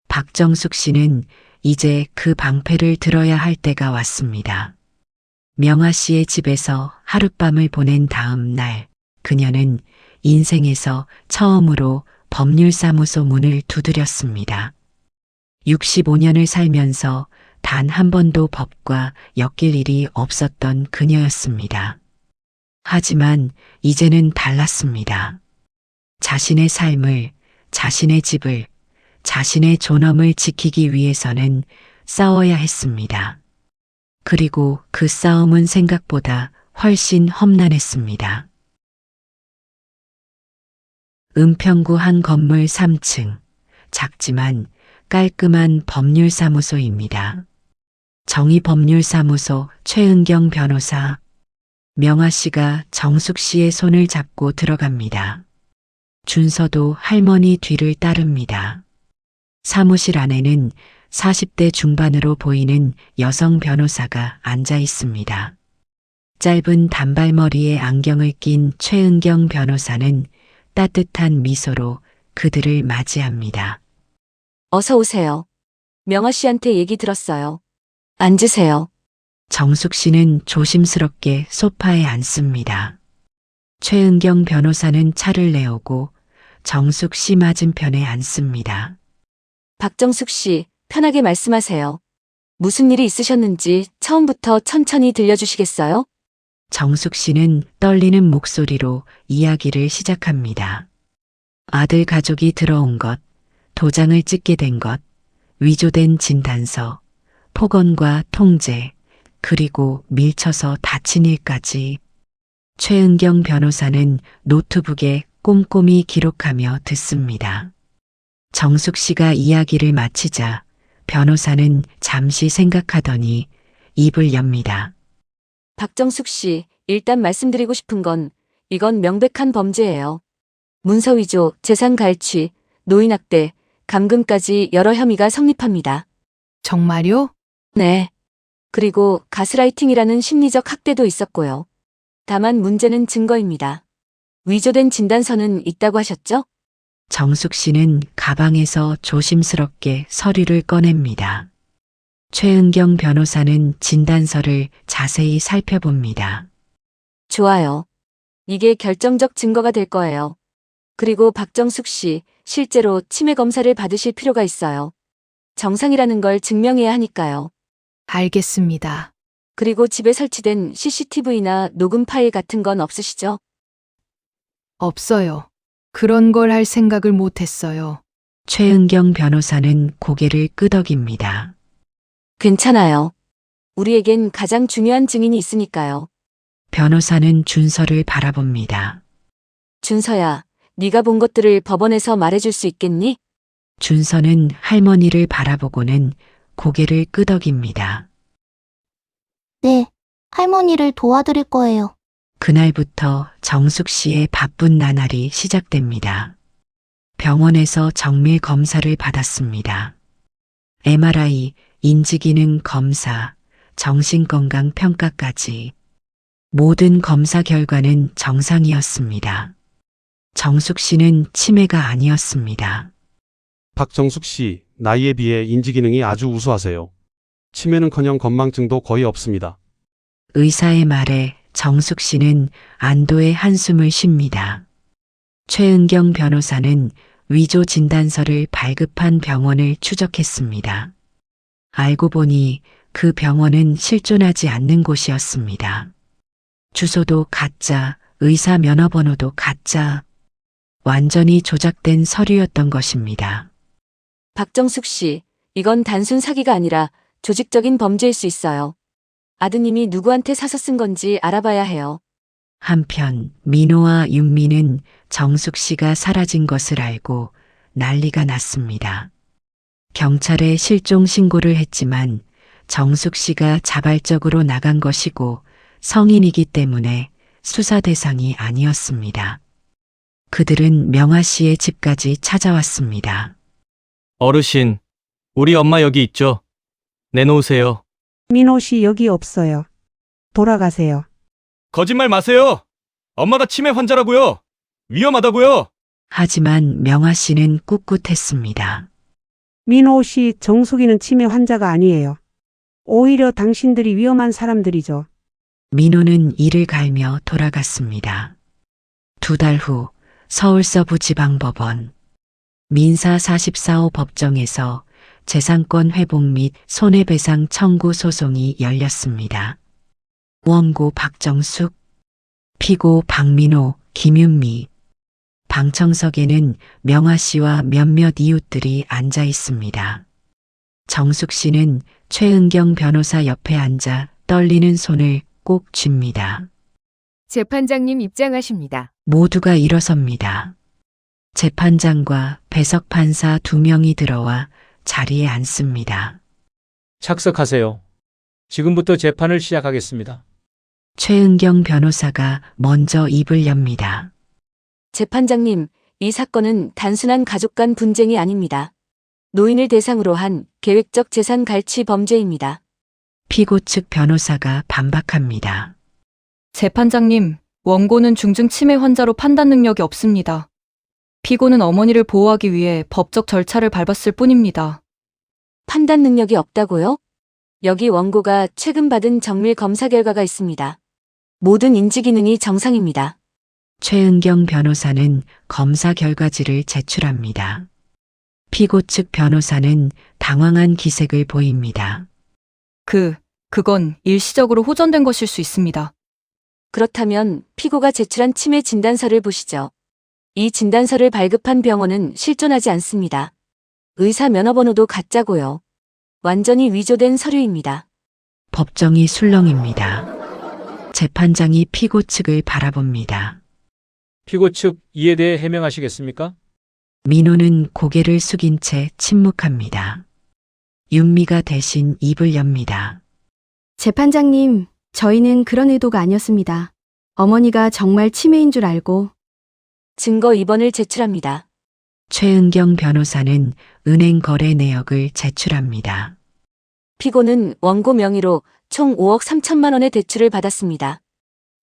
박정숙 씨는 이제 그 방패를 들어야 할 때가 왔습니다. 명아 씨의 집에서 하룻밤을 보낸 다음 날, 그녀는 인생에서 처음으로 법률사무소 문을 두드렸습니다. 65년을 살면서 단 한 번도 법과 엮일 일이 없었던 그녀였습니다. 하지만 이제는 달랐습니다. 자신의 삶을, 자신의 집을, 자신의 존엄을 지키기 위해서는 싸워야 했습니다. 그리고 그 싸움은 생각보다 훨씬 험난했습니다. 은평구 한 건물 3층, 작지만 깔끔한 법률사무소입니다. 정의법률사무소 최은경 변호사. 명아 씨가 정숙 씨의 손을 잡고 들어갑니다. 준서도 할머니 뒤를 따릅니다. 사무실 안에는 40대 중반으로 보이는 여성 변호사가 앉아 있습니다. 짧은 단발머리에 안경을 낀 최은경 변호사는 따뜻한 미소로 그들을 맞이합니다. 어서 오세요. 명아 씨한테 얘기 들었어요. 앉으세요. 정숙 씨는 조심스럽게 소파에 앉습니다. 최은경 변호사는 차를 내오고 정숙 씨 맞은편에 앉습니다. 박정숙 씨, 편하게 말씀하세요. 무슨 일이 있으셨는지 처음부터 천천히 들려주시겠어요? 정숙 씨는 떨리는 목소리로 이야기를 시작합니다. 아들 가족이 들어온 것, 도장을 찍게 된 것, 위조된 진단서, 폭언과 통제, 그리고 밀쳐서 다친 일까지. 최은경 변호사는 노트북에 꼼꼼히 기록하며 듣습니다. 정숙 씨가 이야기를 마치자 변호사는 잠시 생각하더니 입을 엽니다. 박정숙 씨, 일단 말씀드리고 싶은 건 이건 명백한 범죄예요. 문서 위조, 재산 갈취, 노인학대, 감금까지 여러 혐의가 성립합니다. 정말요? 네. 그리고 가스라이팅이라는 심리적 학대도 있었고요. 다만 문제는 증거입니다. 위조된 진단서는 있다고 하셨죠? 정숙 씨는 가방에서 조심스럽게 서류를 꺼냅니다. 최은경 변호사는 진단서를 자세히 살펴봅니다. 좋아요. 이게 결정적 증거가 될 거예요. 그리고 박정숙 씨, 실제로 치매 검사를 받으실 필요가 있어요. 정상이라는 걸 증명해야 하니까요. 알겠습니다. 그리고 집에 설치된 CCTV나 녹음 파일 같은 건 없으시죠? 없어요. 그런 걸 할 생각을 못 했어요. 최은경 변호사는 고개를 끄덕입니다. 괜찮아요. 우리에겐 가장 중요한 증인이 있으니까요. 변호사는 준서를 바라봅니다. 준서야, 네가 본 것들을 법원에서 말해줄 수 있겠니? 준서는 할머니를 바라보고는 고개를 끄덕입니다. 네, 할머니를 도와드릴 거예요. 그날부터 정숙 씨의 바쁜 나날이 시작됩니다. 병원에서 정밀 검사를 받았습니다. MRI, 인지기능 검사, 정신건강 평가까지 모든 검사 결과는 정상이었습니다. 정숙 씨는 치매가 아니었습니다. 박정숙 씨, 나이에 비해 인지기능이 아주 우수하세요. 치매는커녕 건망증도 거의 없습니다. 의사의 말에 정숙 씨는 안도의 한숨을 쉽니다. 최은경 변호사는 위조 진단서를 발급한 병원을 추적했습니다. 알고 보니 그 병원은 실존하지 않는 곳이었습니다. 주소도 가짜, 의사 면허번호도 가짜, 완전히 조작된 서류였던 것입니다. 박정숙 씨, 이건 단순 사기가 아니라 조직적인 범죄일 수 있어요. 아드님이 누구한테 사서 쓴 건지 알아봐야 해요. 한편 민호와 윤미는 정숙 씨가 사라진 것을 알고 난리가 났습니다. 경찰에 실종 신고를 했지만 정숙 씨가 자발적으로 나간 것이고 성인이기 때문에 수사 대상이 아니었습니다. 그들은 명아 씨의 집까지 찾아왔습니다. 어르신, 우리 엄마 여기 있죠? 내놓으세요. 민호 씨 여기 없어요. 돌아가세요. 거짓말 마세요. 엄마가 치매 환자라고요. 위험하다고요. 하지만 명아 씨는 꿋꿋했습니다. 민호 씨, 정숙이는 치매 환자가 아니에요. 오히려 당신들이 위험한 사람들이죠. 민호는 이를 갈며 돌아갔습니다. 2달 후 서울서부지방법원 민사 44호 법정에서 재산권 회복 및 손해배상 청구 소송이 열렸습니다. 원고 박정숙, 피고 박민호, 김윤미. 방청석에는 명아 씨와 몇몇 이웃들이 앉아 있습니다. 정숙 씨는 최은경 변호사 옆에 앉아 떨리는 손을 꼭 쥡니다. 재판장님 입장하십니다. 모두가 일어섭니다. 재판장과 배석 판사 2명이 들어와 자리에 앉습니다. 착석하세요. 지금부터 재판을 시작하겠습니다. 최은경 변호사가 먼저 입을 엽니다. 재판장님, 이 사건은 단순한 가족 간 분쟁이 아닙니다. 노인을 대상으로 한 계획적 재산 갈취 범죄입니다. 피고 측 변호사가 반박합니다. 재판장님, 원고는 중증 치매 환자로 판단 능력이 없습니다. 피고는 어머니를 보호하기 위해 법적 절차를 밟았을 뿐입니다. 판단 능력이 없다고요? 여기 원고가 최근 받은 정밀 검사 결과가 있습니다. 모든 인지 기능이 정상입니다. 최은경 변호사는 검사 결과지를 제출합니다. 피고 측 변호사는 당황한 기색을 보입니다. 그건 일시적으로 호전된 것일 수 있습니다. 그렇다면 피고가 제출한 치매 진단서를 보시죠. 이 진단서를 발급한 병원은 실존하지 않습니다. 의사 면허번호도 가짜고요. 완전히 위조된 서류입니다. 법정이 술렁입니다. 재판장이 피고 측을 바라봅니다. 피고 측 이에 대해 해명하시겠습니까? 민호는 고개를 숙인 채 침묵합니다. 윤미가 대신 입을 엽니다. 재판장님, 저희는 그런 의도가 아니었습니다. 어머니가 정말 치매인 줄 알고. 증거 2번을 제출합니다. 최은경 변호사는 은행 거래 내역을 제출합니다. 피고는 원고 명의로 총 5억 3천만 원의 대출을 받았습니다.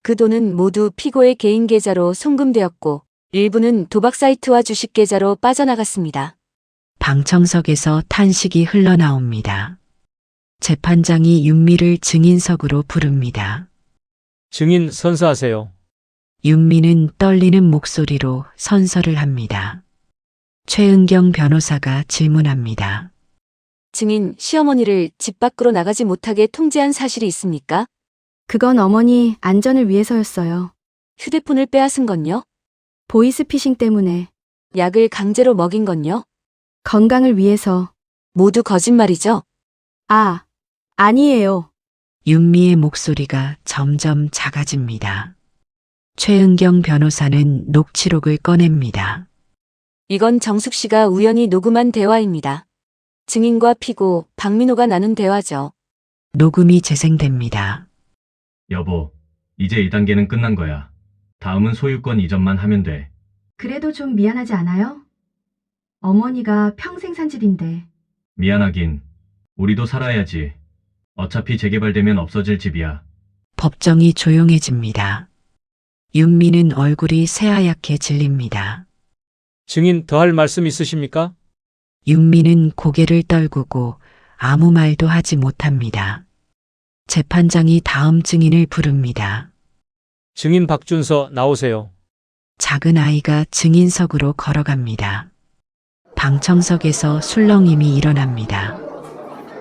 그 돈은 모두 피고의 개인 계좌로 송금되었고 일부는 도박 사이트와 주식 계좌로 빠져나갔습니다. 방청석에서 탄식이 흘러나옵니다. 재판장이 윤미를 증인석으로 부릅니다. 증인 선서하세요. 윤미는 떨리는 목소리로 선서를 합니다. 최은경 변호사가 질문합니다. 증인 시어머니를 집 밖으로 나가지 못하게 통제한 사실이 있습니까? 그건 어머니 안전을 위해서였어요. 휴대폰을 빼앗은 건요? 보이스피싱 때문에. 약을 강제로 먹인 건요? 건강을 위해서. 모두 거짓말이죠? 아니에요. 윤미의 목소리가 점점 작아집니다. 최은경 변호사는 녹취록을 꺼냅니다. 이건 정숙 씨가 우연히 녹음한 대화입니다. 증인과 피고 박민호가 나눈 대화죠. 녹음이 재생됩니다. 여보, 이제 1단계는 끝난 거야. 다음은 소유권 이전만 하면 돼. 그래도 좀 미안하지 않아요? 어머니가 평생 산 집인데. 미안하긴. 우리도 살아야지. 어차피 재개발되면 없어질 집이야. 법정이 조용해집니다. 윤미는 얼굴이 새하얗게 질립니다. 증인 더할 말씀 있으십니까? 윤미는 고개를 떨구고 아무 말도 하지 못합니다. 재판장이 다음 증인을 부릅니다. 증인 박준서 나오세요. 작은 아이가 증인석으로 걸어갑니다. 방청석에서 술렁임이 일어납니다.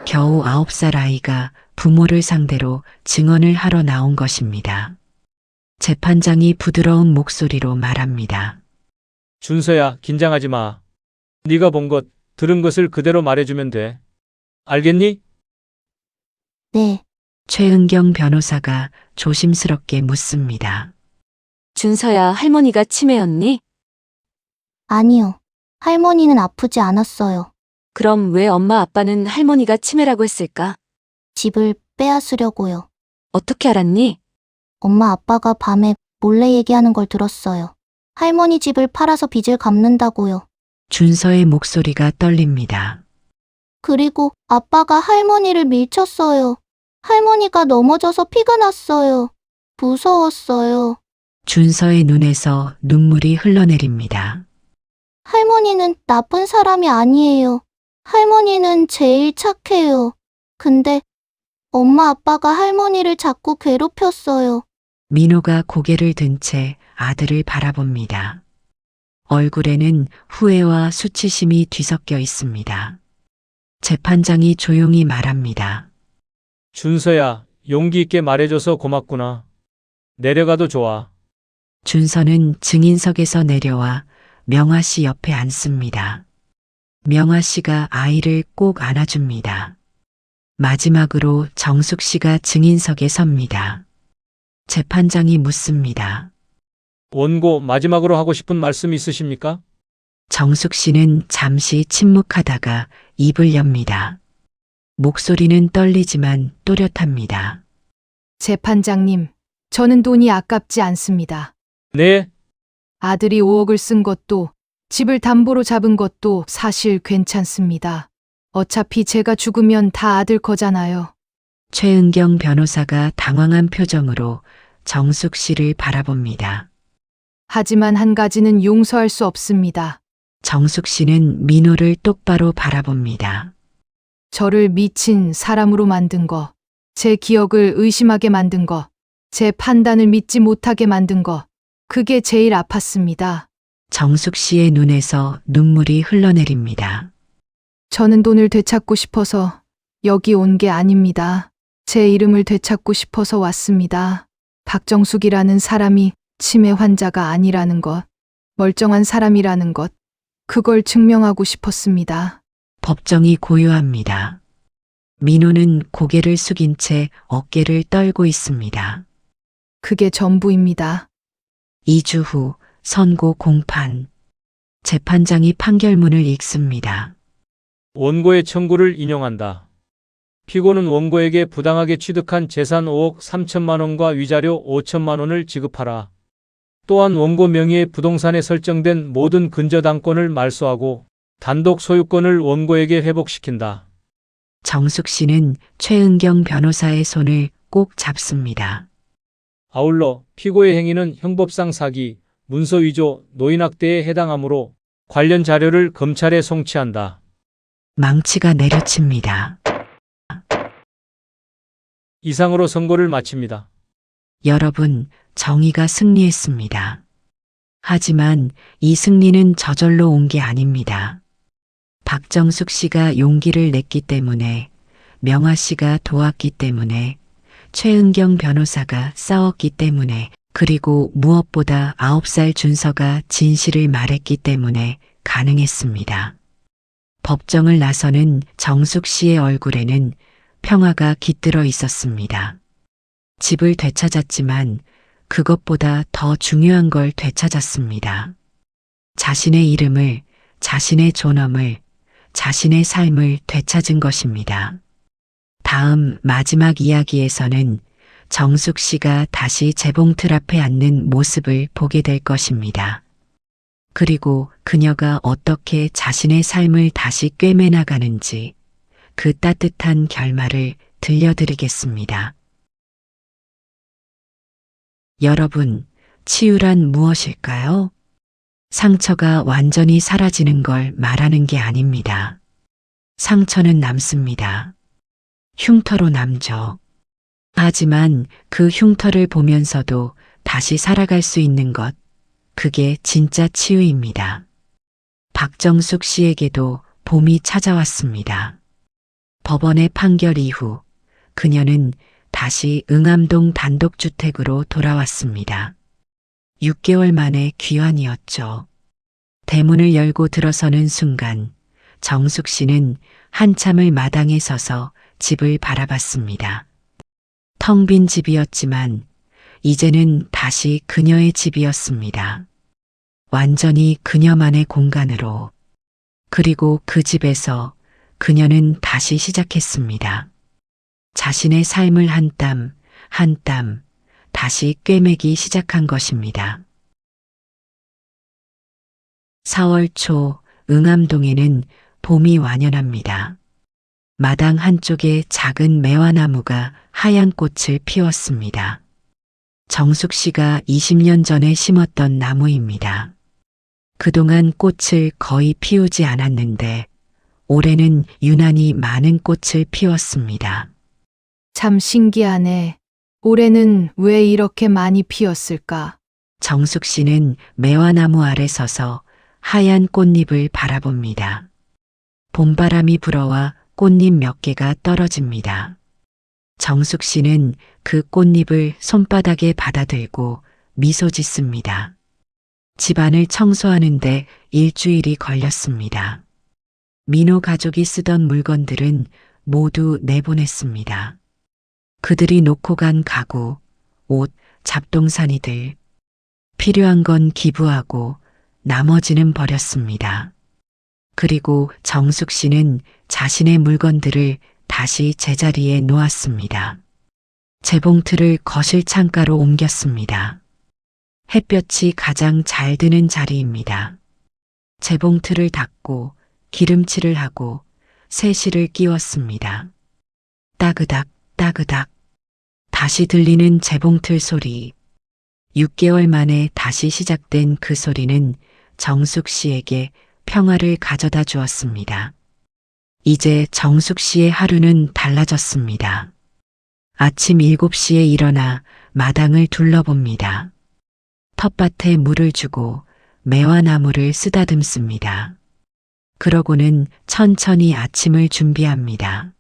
겨우 9살 아이가 부모를 상대로 증언을 하러 나온 것입니다. 재판장이 부드러운 목소리로 말합니다. 준서야, 긴장하지 마. 네가 본 것, 들은 것을 그대로 말해주면 돼. 알겠니? 네. 최은경 변호사가 조심스럽게 묻습니다. 준서야, 할머니가 치매였니? 아니요. 할머니는 아프지 않았어요. 그럼 왜 엄마 아빠는 할머니가 치매라고 했을까? 집을 빼앗으려고요. 어떻게 알았니? 엄마 아빠가 밤에 몰래 얘기하는 걸 들었어요. 할머니 집을 팔아서 빚을 갚는다고요. 준서의 목소리가 떨립니다. 그리고 아빠가 할머니를 밀쳤어요. 할머니가 넘어져서 피가 났어요. 무서웠어요. 준서의 눈에서 눈물이 흘러내립니다. 할머니는 나쁜 사람이 아니에요. 할머니는 제일 착해요. 근데 엄마 아빠가 할머니를 자꾸 괴롭혔어요. 민호가 고개를 든 채 아들을 바라봅니다. 얼굴에는 후회와 수치심이 뒤섞여 있습니다. 재판장이 조용히 말합니다. 준서야, 용기 있게 말해줘서 고맙구나. 내려가도 좋아. 준서는 증인석에서 내려와 명화 씨 옆에 앉습니다. 명화 씨가 아이를 꼭 안아줍니다. 마지막으로 정숙 씨가 증인석에 섭니다. 재판장이 묻습니다. 원고 마지막으로 하고 싶은 말씀 있으십니까? 정숙 씨는 잠시 침묵하다가 입을 엽니다. 목소리는 떨리지만 또렷합니다. 재판장님, 저는 돈이 아깝지 않습니다. 네, 아들이 5억을 쓴 것도 집을 담보로 잡은 것도 사실 괜찮습니다. 어차피 제가 죽으면 다 아들 거잖아요. 최은경 변호사가 당황한 표정으로 정숙 씨를 바라봅니다. 하지만 한 가지는 용서할 수 없습니다. 정숙 씨는 민호를 똑바로 바라봅니다. 저를 미친 사람으로 만든 거, 제 기억을 의심하게 만든 거, 제 판단을 믿지 못하게 만든 거, 그게 제일 아팠습니다. 정숙 씨의 눈에서 눈물이 흘러내립니다. 저는 돈을 되찾고 싶어서 여기 온 게 아닙니다. 제 이름을 되찾고 싶어서 왔습니다. 박정숙이라는 사람이 치매 환자가 아니라는 것, 멀쩡한 사람이라는 것, 그걸 증명하고 싶었습니다. 법정이 고요합니다. 민호는 고개를 숙인 채 어깨를 떨고 있습니다. 그게 전부입니다. 2주 후 선고 공판. 재판장이 판결문을 읽습니다. 원고의 청구를 인용한다. 피고는 원고에게 부당하게 취득한 재산 5억 3천만 원과 위자료 5천만 원을 지급하라. 또한 원고 명의의 부동산에 설정된 모든 근저당권을 말소하고 단독 소유권을 원고에게 회복시킨다. 정숙 씨는 최은경 변호사의 손을 꼭 잡습니다. 아울러 피고의 행위는 형법상 사기, 문서 위조, 노인학대에 해당하므로 관련 자료를 검찰에 송치한다. 망치가 내려칩니다. 이상으로 선고를 마칩니다. 여러분, 정의가 승리했습니다. 하지만 이 승리는 저절로 온 게 아닙니다. 박정숙 씨가 용기를 냈기 때문에, 명아 씨가 도왔기 때문에, 최은경 변호사가 싸웠기 때문에, 그리고 무엇보다 9살 준서가 진실을 말했기 때문에 가능했습니다. 법정을 나서는 정숙 씨의 얼굴에는 평화가 깃들어 있었습니다. 집을 되찾았지만 그것보다 더 중요한 걸 되찾았습니다. 자신의 이름을, 자신의 존엄을, 자신의 삶을 되찾은 것입니다. 다음 마지막 이야기에서는 정숙 씨가 다시 재봉틀 앞에 앉는 모습을 보게 될 것입니다. 그리고 그녀가 어떻게 자신의 삶을 다시 꿰매나가는지 그 따뜻한 결말을 들려드리겠습니다. 여러분, 치유란 무엇일까요? 상처가 완전히 사라지는 걸 말하는 게 아닙니다. 상처는 남습니다. 흉터로 남죠. 하지만 그 흉터를 보면서도 다시 살아갈 수 있는 것, 그게 진짜 치유입니다. 박정숙 씨에게도 봄이 찾아왔습니다. 법원의 판결 이후 그녀는 다시 응암동 단독주택으로 돌아왔습니다. 6개월 만에 귀환이었죠. 대문을 열고 들어서는 순간 정숙 씨는 한참을 마당에 서서 집을 바라봤습니다. 텅 빈 집이었지만 이제는 다시 그녀의 집이었습니다. 완전히 그녀만의 공간으로. 그리고 그 집에서 그녀는 다시 시작했습니다. 자신의 삶을 한 땀, 한 땀, 다시 꿰매기 시작한 것입니다. 4월 초 응암동에는 봄이 완연합니다. 마당 한쪽에 작은 매화나무가 하얀 꽃을 피웠습니다. 정숙 씨가 20년 전에 심었던 나무입니다. 그동안 꽃을 거의 피우지 않았는데 올해는 유난히 많은 꽃을 피웠습니다. 참 신기하네. 올해는 왜 이렇게 많이 피었을까? 정숙 씨는 매화나무 아래 서서 하얀 꽃잎을 바라봅니다. 봄바람이 불어와 꽃잎 몇 개가 떨어집니다. 정숙 씨는 그 꽃잎을 손바닥에 받아들고 미소 짓습니다. 집안을 청소하는데 일주일이 걸렸습니다. 민호 가족이 쓰던 물건들은 모두 내보냈습니다. 그들이 놓고 간 가구, 옷, 잡동사니들. 필요한 건 기부하고 나머지는 버렸습니다. 그리고 정숙 씨는 자신의 물건들을 다시 제자리에 놓았습니다. 재봉틀을 거실 창가로 옮겼습니다. 햇볕이 가장 잘 드는 자리입니다. 재봉틀을 닫고 기름칠을 하고 새실을 끼웠습니다. 따그닥 따그닥 다시 들리는 재봉틀 소리. 6개월 만에 다시 시작된 그 소리는 정숙 씨에게 평화를 가져다 주었습니다. 이제 정숙 씨의 하루는 달라졌습니다. 아침 7시에 일어나 마당을 둘러봅니다. 텃밭에 물을 주고 매화나무를 쓰다듬습니다. 그러고는 천천히 아침을 준비합니다.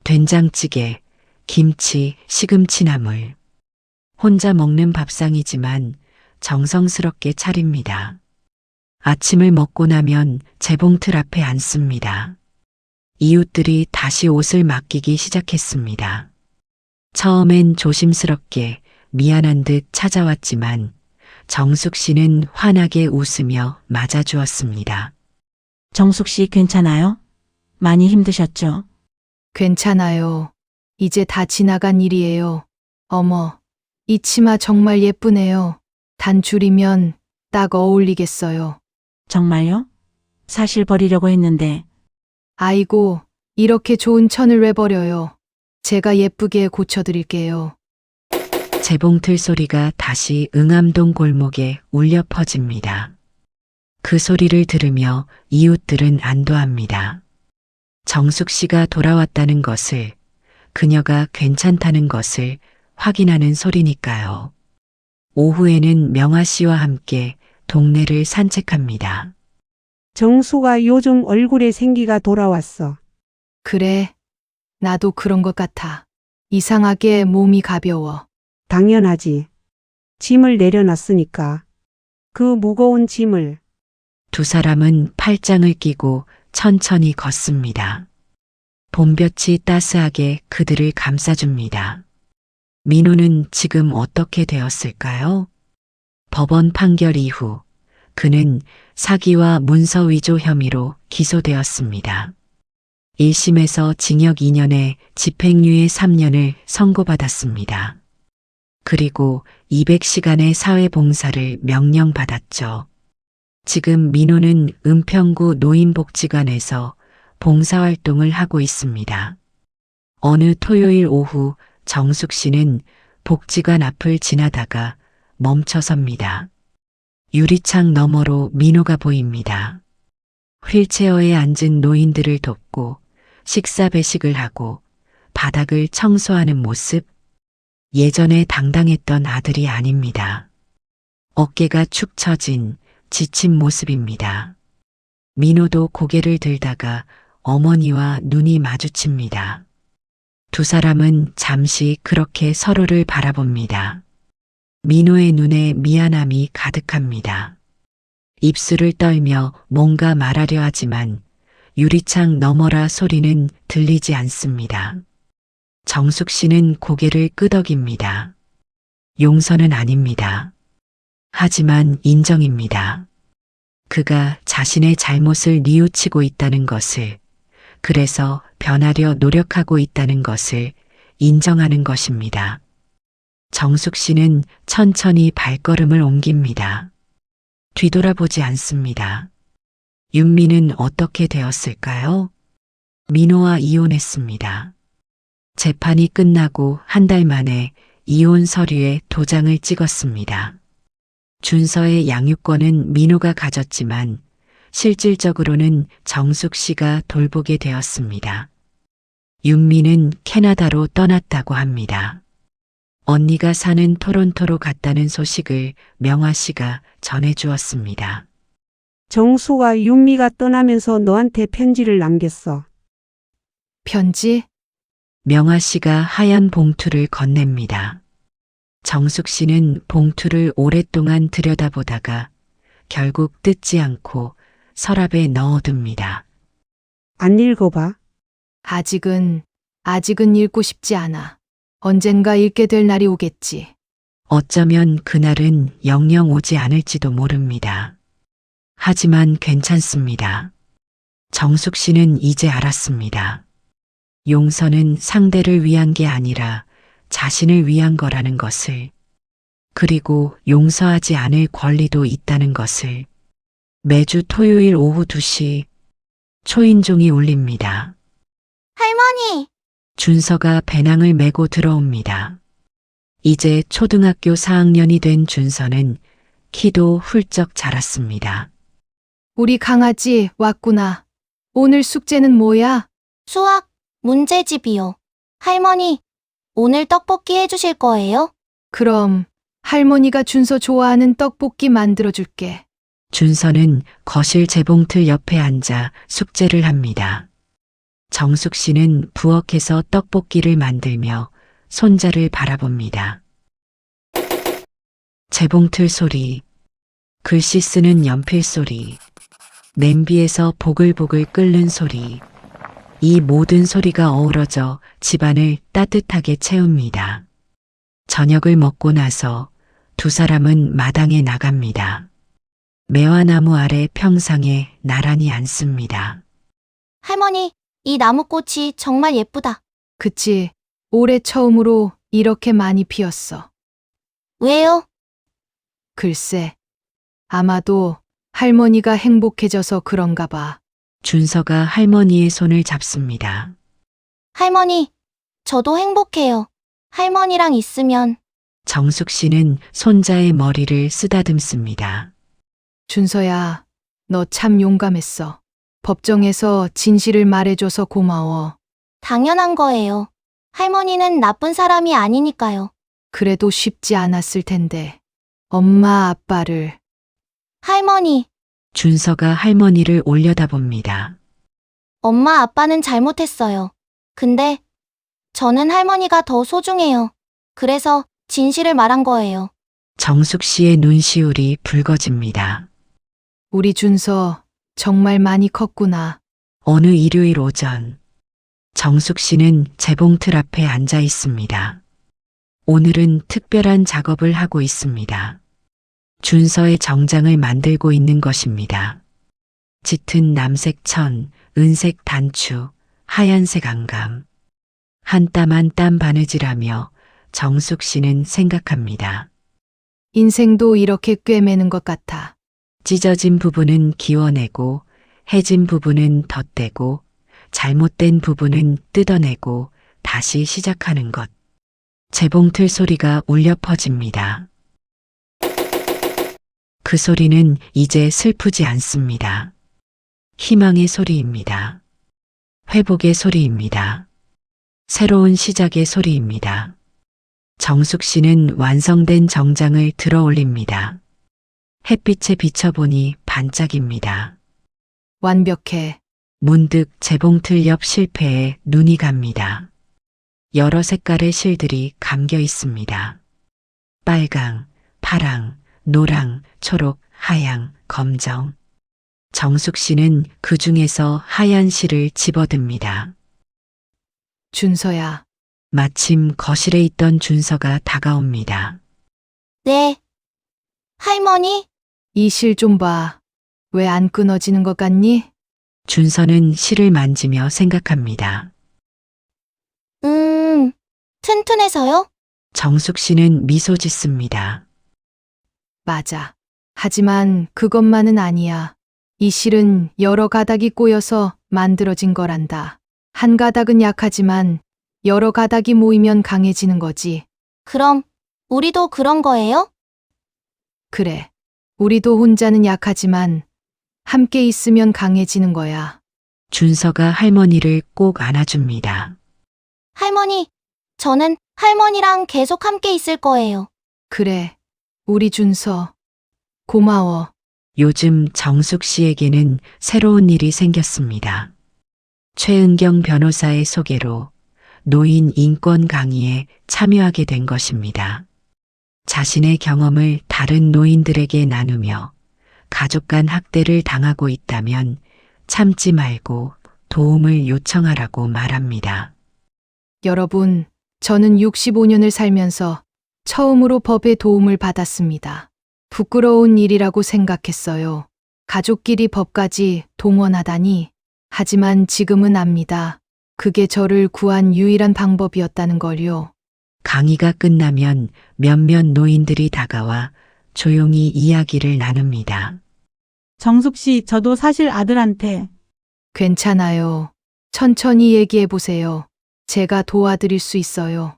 된장찌개, 김치, 시금치나물. 혼자 먹는 밥상이지만 정성스럽게 차립니다. 아침을 먹고 나면 재봉틀 앞에 앉습니다. 이웃들이 다시 옷을 맡기기 시작했습니다. 처음엔 조심스럽게 미안한 듯 찾아왔지만 정숙 씨는 환하게 웃으며 맞아주었습니다. 정숙 씨 괜찮아요? 많이 힘드셨죠? 괜찮아요. 이제 다 지나간 일이에요. 어머, 이 치마 정말 예쁘네요. 단줄이면 딱 어울리겠어요. 정말요? 사실 버리려고 했는데 아이고, 이렇게 좋은 천을 왜 버려요? 제가 예쁘게 고쳐드릴게요. 재봉틀 소리가 다시 응암동 골목에 울려 퍼집니다. 그 소리를 들으며 이웃들은 안도합니다. 정숙 씨가 돌아왔다는 것을, 그녀가 괜찮다는 것을 확인하는 소리니까요. 오후에는 명아 씨와 함께 동네를 산책합니다. 정수가 요즘 얼굴에 생기가 돌아왔어. 그래, 나도 그런 것 같아. 이상하게 몸이 가벼워. 당연하지. 짐을 내려놨으니까. 그 무거운 짐을. 두 사람은 팔짱을 끼고 천천히 걷습니다. 봄볕이 따스하게 그들을 감싸줍니다. 민호는 지금 어떻게 되었을까요? 법원 판결 이후 그는 사기와 문서 위조 혐의로 기소되었습니다. 1심에서 징역 2년에 집행유예 3년을 선고받았습니다. 그리고 200시간의 사회봉사를 명령받았죠. 지금 민호는 은평구 노인복지관에서 봉사활동을 하고 있습니다. 어느 토요일 오후 정숙 씨는 복지관 앞을 지나다가 멈춰섭니다. 유리창 너머로 민호가 보입니다. 휠체어에 앉은 노인들을 돕고 식사 배식을 하고 바닥을 청소하는 모습. 예전에 당당했던 아들이 아닙니다. 어깨가 축 처진 지친 모습입니다. 민호도 고개를 들다가 어머니와 눈이 마주칩니다. 두 사람은 잠시 그렇게 서로를 바라봅니다. 민호의 눈에 미안함이 가득합니다. 입술을 떨며 뭔가 말하려 하지만 유리창 너머라 소리는 들리지 않습니다. 정숙 씨는 고개를 끄덕입니다. 용서는 아닙니다. 하지만 인정입니다. 그가 자신의 잘못을 뉘우치고 있다는 것을, 그래서 변하려 노력하고 있다는 것을 인정하는 것입니다. 정숙 씨는 천천히 발걸음을 옮깁니다. 뒤돌아보지 않습니다. 윤미는 어떻게 되었을까요? 민호와 이혼했습니다. 재판이 끝나고 한 달 만에 이혼 서류에 도장을 찍었습니다. 준서의 양육권은 민호가 가졌지만 실질적으로는 정숙 씨가 돌보게 되었습니다. 윤미는 캐나다로 떠났다고 합니다. 언니가 사는 토론토로 갔다는 소식을 명화 씨가 전해주었습니다. 정수가 윤미가 떠나면서 너한테 편지를 남겼어. 편지? 명화 씨가 하얀 봉투를 건넵니다. 정숙 씨는 봉투를 오랫동안 들여다보다가 결국 뜯지 않고 서랍에 넣어둡니다. 안 읽어봐. 아직은 읽고 싶지 않아. 언젠가 읽게 될 날이 오겠지. 어쩌면 그날은 영영 오지 않을지도 모릅니다. 하지만 괜찮습니다. 정숙 씨는 이제 알았습니다. 용서는 상대를 위한 게 아니라 자신을 위한 거라는 것을, 그리고 용서하지 않을 권리도 있다는 것을. 매주 토요일 오후 2시 초인종이 울립니다. 할머니! 준서가 배낭을 메고 들어옵니다. 이제 초등학교 4학년이 된 준서는 키도 훌쩍 자랐습니다. 우리 강아지 왔구나. 오늘 숙제는 뭐야? 수학, 문제집이요. 할머니, 오늘 떡볶이 해주실 거예요? 그럼 할머니가 준서 좋아하는 떡볶이 만들어줄게. 준서는 거실 재봉틀 옆에 앉아 숙제를 합니다. 정숙 씨는 부엌에서 떡볶이를 만들며 손자를 바라봅니다. 재봉틀 소리, 글씨 쓰는 연필 소리, 냄비에서 보글보글 끓는 소리, 이 모든 소리가 어우러져 집안을 따뜻하게 채웁니다. 저녁을 먹고 나서 두 사람은 마당에 나갑니다. 매화나무 아래 평상에 나란히 앉습니다. 할머니, 이 나무꽃이 정말 예쁘다. 그치. 올해 처음으로 이렇게 많이 피었어. 왜요? 글쎄. 아마도 할머니가 행복해져서 그런가 봐. 준서가 할머니의 손을 잡습니다. 할머니, 저도 행복해요. 할머니랑 있으면. 정숙 씨는 손자의 머리를 쓰다듬습니다. 준서야, 너 참 용감했어. 법정에서 진실을 말해줘서 고마워. 당연한 거예요. 할머니는 나쁜 사람이 아니니까요. 그래도 쉽지 않았을 텐데. 엄마, 아빠를. 할머니, 준서가 할머니를 올려다봅니다. 엄마, 아빠는 잘못했어요. 근데 저는 할머니가 더 소중해요. 그래서 진실을 말한 거예요. 정숙 씨의 눈시울이 붉어집니다. 우리 준서 정말 많이 컸구나. 어느 일요일 오전, 정숙 씨는 재봉틀 앞에 앉아 있습니다. 오늘은 특별한 작업을 하고 있습니다. 준서의 정장을 만들고 있는 것입니다. 짙은 남색 천, 은색 단추, 하얀색 안감. 한 땀 한 땀 바느질하며 정숙 씨는 생각합니다. 인생도 이렇게 꿰매는 것 같아. 찢어진 부분은 기워내고, 해진 부분은 덧대고, 잘못된 부분은 뜯어내고, 다시 시작하는 것. 재봉틀 소리가 울려 퍼집니다. 그 소리는 이제 슬프지 않습니다. 희망의 소리입니다. 회복의 소리입니다. 새로운 시작의 소리입니다. 정숙 씨는 완성된 정장을 들어 올립니다. 햇빛에 비춰보니 반짝입니다. 완벽해. 문득 재봉틀 옆 실패에 눈이 갑니다. 여러 색깔의 실들이 감겨 있습니다. 빨강, 파랑, 노랑, 초록, 하양, 검정. 정숙 씨는 그 중에서 하얀 실을 집어듭니다. 준서야. 마침 거실에 있던 준서가 다가옵니다. 네. 할머니, 이 실 좀 봐. 왜 안 끊어지는 것 같니? 준서는 실을 만지며 생각합니다. 튼튼해서요? 정숙 씨는 미소 짓습니다. 맞아. 하지만 그것만은 아니야. 이 실은 여러 가닥이 꼬여서 만들어진 거란다. 한 가닥은 약하지만 여러 가닥이 모이면 강해지는 거지. 그럼 우리도 그런 거예요? 그래. 우리도 혼자는 약하지만 함께 있으면 강해지는 거야. 준서가 할머니를 꼭 안아줍니다. 할머니, 저는 할머니랑 계속 함께 있을 거예요. 그래. 우리 준서. 고마워. 요즘 정숙 씨에게는 새로운 일이 생겼습니다. 최은경 변호사의 소개로 노인 인권 강의에 참여하게 된 것입니다. 자신의 경험을 다른 노인들에게 나누며 가족 간 학대를 당하고 있다면 참지 말고 도움을 요청하라고 말합니다. 여러분, 저는 65년을 살면서 처음으로 법의 도움을 받았습니다. 부끄러운 일이라고 생각했어요. 가족끼리 법까지 동원하다니. 하지만 지금은 압니다. 그게 저를 구한 유일한 방법이었다는 걸요. 강의가 끝나면 몇몇 노인들이 다가와 조용히 이야기를 나눕니다. 정숙 씨, 저도 사실 아들한테 괜찮아요. 천천히 얘기해 보세요. 제가 도와드릴 수 있어요.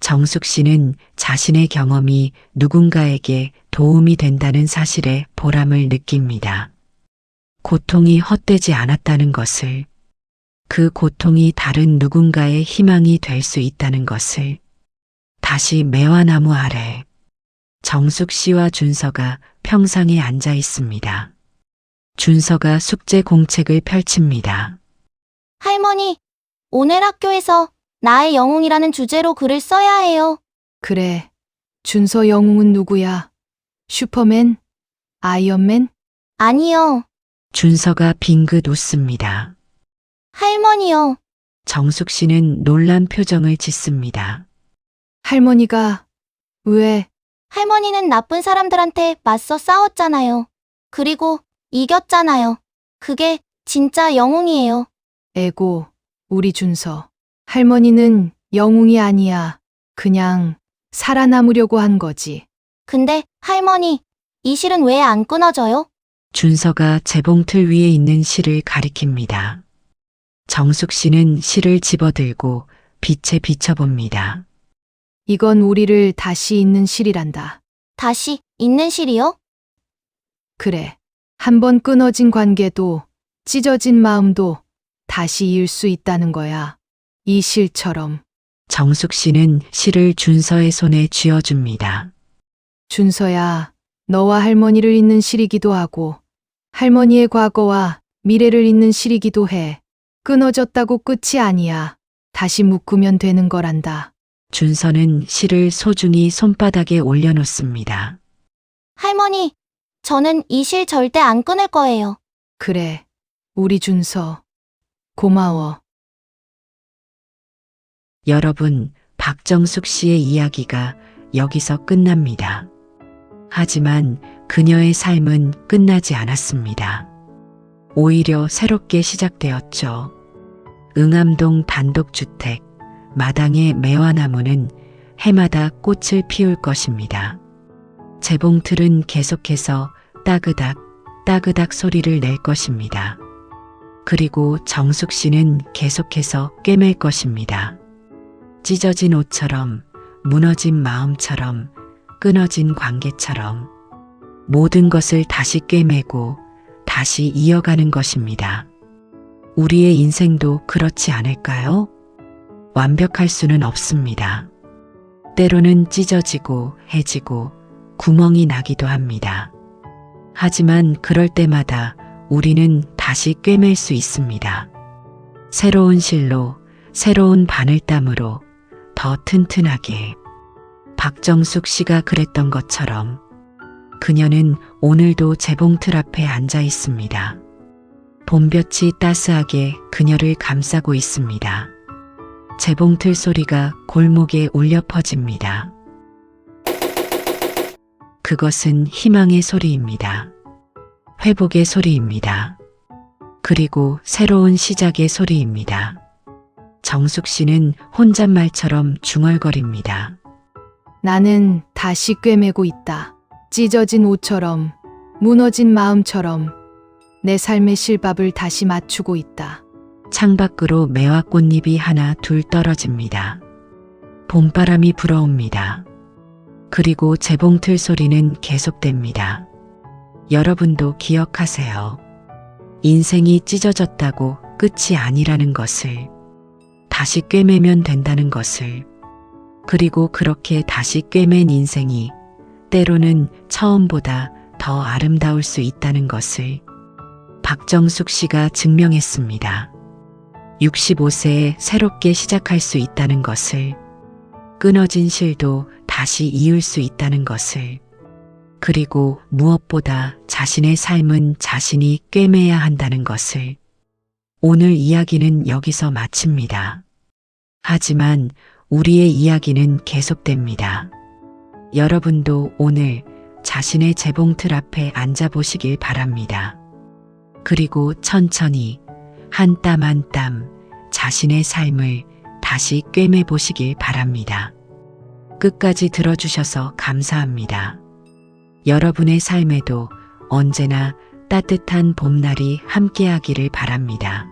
정숙 씨는 자신의 경험이 누군가에게 도움이 된다는 사실에 보람을 느낍니다. 고통이 헛되지 않았다는 것을, 그 고통이 다른 누군가의 희망이 될 수 있다는 것을. 다시 매화나무 아래 정숙 씨와 준서가 평상에 앉아 있습니다. 준서가 숙제 공책을 펼칩니다. 할머니, 오늘 학교에서 나의 영웅이라는 주제로 글을 써야 해요. 그래. 준서 영웅은 누구야? 슈퍼맨? 아이언맨? 아니요. 준서가 빙긋 웃습니다. 할머니요. 정숙 씨는 놀란 표정을 짓습니다. 할머니가 왜? 할머니는 나쁜 사람들한테 맞서 싸웠잖아요. 그리고 이겼잖아요. 그게 진짜 영웅이에요. 에고, 우리 준서. 할머니는 영웅이 아니야. 그냥 살아남으려고 한 거지. 근데 할머니, 이 실은 왜 안 끊어져요? 준서가 재봉틀 위에 있는 실을 가리킵니다. 정숙 씨는 실을 집어들고 빛에 비춰봅니다. 이건 우리를 다시 잇는 실이란다. 다시 있는 실이요? 그래. 한번 끊어진 관계도 찢어진 마음도 다시 이을 수 있다는 거야. 이 실처럼. 정숙 씨는 실을 준서의 손에 쥐어줍니다. 준서야, 너와 할머니를 잇는 실이기도 하고 할머니의 과거와 미래를 잇는 실이기도 해. 끊어졌다고 끝이 아니야. 다시 묶으면 되는 거란다. 준서는 실을 소중히 손바닥에 올려놓습니다. 할머니, 저는 이 실 절대 안 끊을 거예요. 그래. 우리 준서. 고마워. 여러분, 박정숙 씨의 이야기가 여기서 끝납니다. 하지만 그녀의 삶은 끝나지 않았습니다. 오히려 새롭게 시작되었죠. 응암동 단독주택, 마당의 매화나무는 해마다 꽃을 피울 것입니다. 재봉틀은 계속해서 따그닥, 따그닥 소리를 낼 것입니다. 그리고 정숙 씨는 계속해서 꿰맬 것입니다. 찢어진 옷처럼, 무너진 마음처럼, 끊어진 관계처럼 모든 것을 다시 꿰매고 다시 이어가는 것입니다. 우리의 인생도 그렇지 않을까요? 완벽할 수는 없습니다. 때로는 찢어지고 해지고 구멍이 나기도 합니다. 하지만 그럴 때마다 우리는 다시 꿰맬 수 있습니다. 새로운 실로, 새로운 바늘땀으로 더 튼튼하게. 박정숙 씨가 그랬던 것처럼 그녀는 오늘도 재봉틀 앞에 앉아 있습니다. 봄볕이 따스하게 그녀를 감싸고 있습니다. 재봉틀 소리가 골목에 울려 퍼집니다. 그것은 희망의 소리입니다. 회복의 소리입니다. 그리고 새로운 시작의 소리입니다. 정숙 씨는 혼잣말처럼 중얼거립니다. 나는 다시 꿰매고 있다. 찢어진 옷처럼, 무너진 마음처럼 내 삶의 실밥을 다시 맞추고 있다. 창밖으로 매화 꽃잎이 하나 둘 떨어집니다. 봄바람이 불어옵니다. 그리고 재봉틀 소리는 계속됩니다. 여러분도 기억하세요. 인생이 찢어졌다고 끝이 아니라는 것을, 다시 꿰매면 된다는 것을, 그리고 그렇게 다시 꿰맨 인생이 때로는 처음보다 더 아름다울 수 있다는 것을 박정숙 씨가 증명했습니다. 65세에 새롭게 시작할 수 있다는 것을, 끊어진 실도 다시 이을 수 있다는 것을, 그리고 무엇보다 자신의 삶은 자신이 꿰매야 한다는 것을. 오늘 이야기는 여기서 마칩니다. 하지만 우리의 이야기는 계속됩니다. 여러분도 오늘 자신의 재봉틀 앞에 앉아보시길 바랍니다. 그리고 천천히 한 땀 한 땀 자신의 삶을 다시 꿰매 보시길 바랍니다. 끝까지 들어주셔서 감사합니다. 여러분의 삶에도 언제나 따뜻한 봄날이 함께하기를 바랍니다.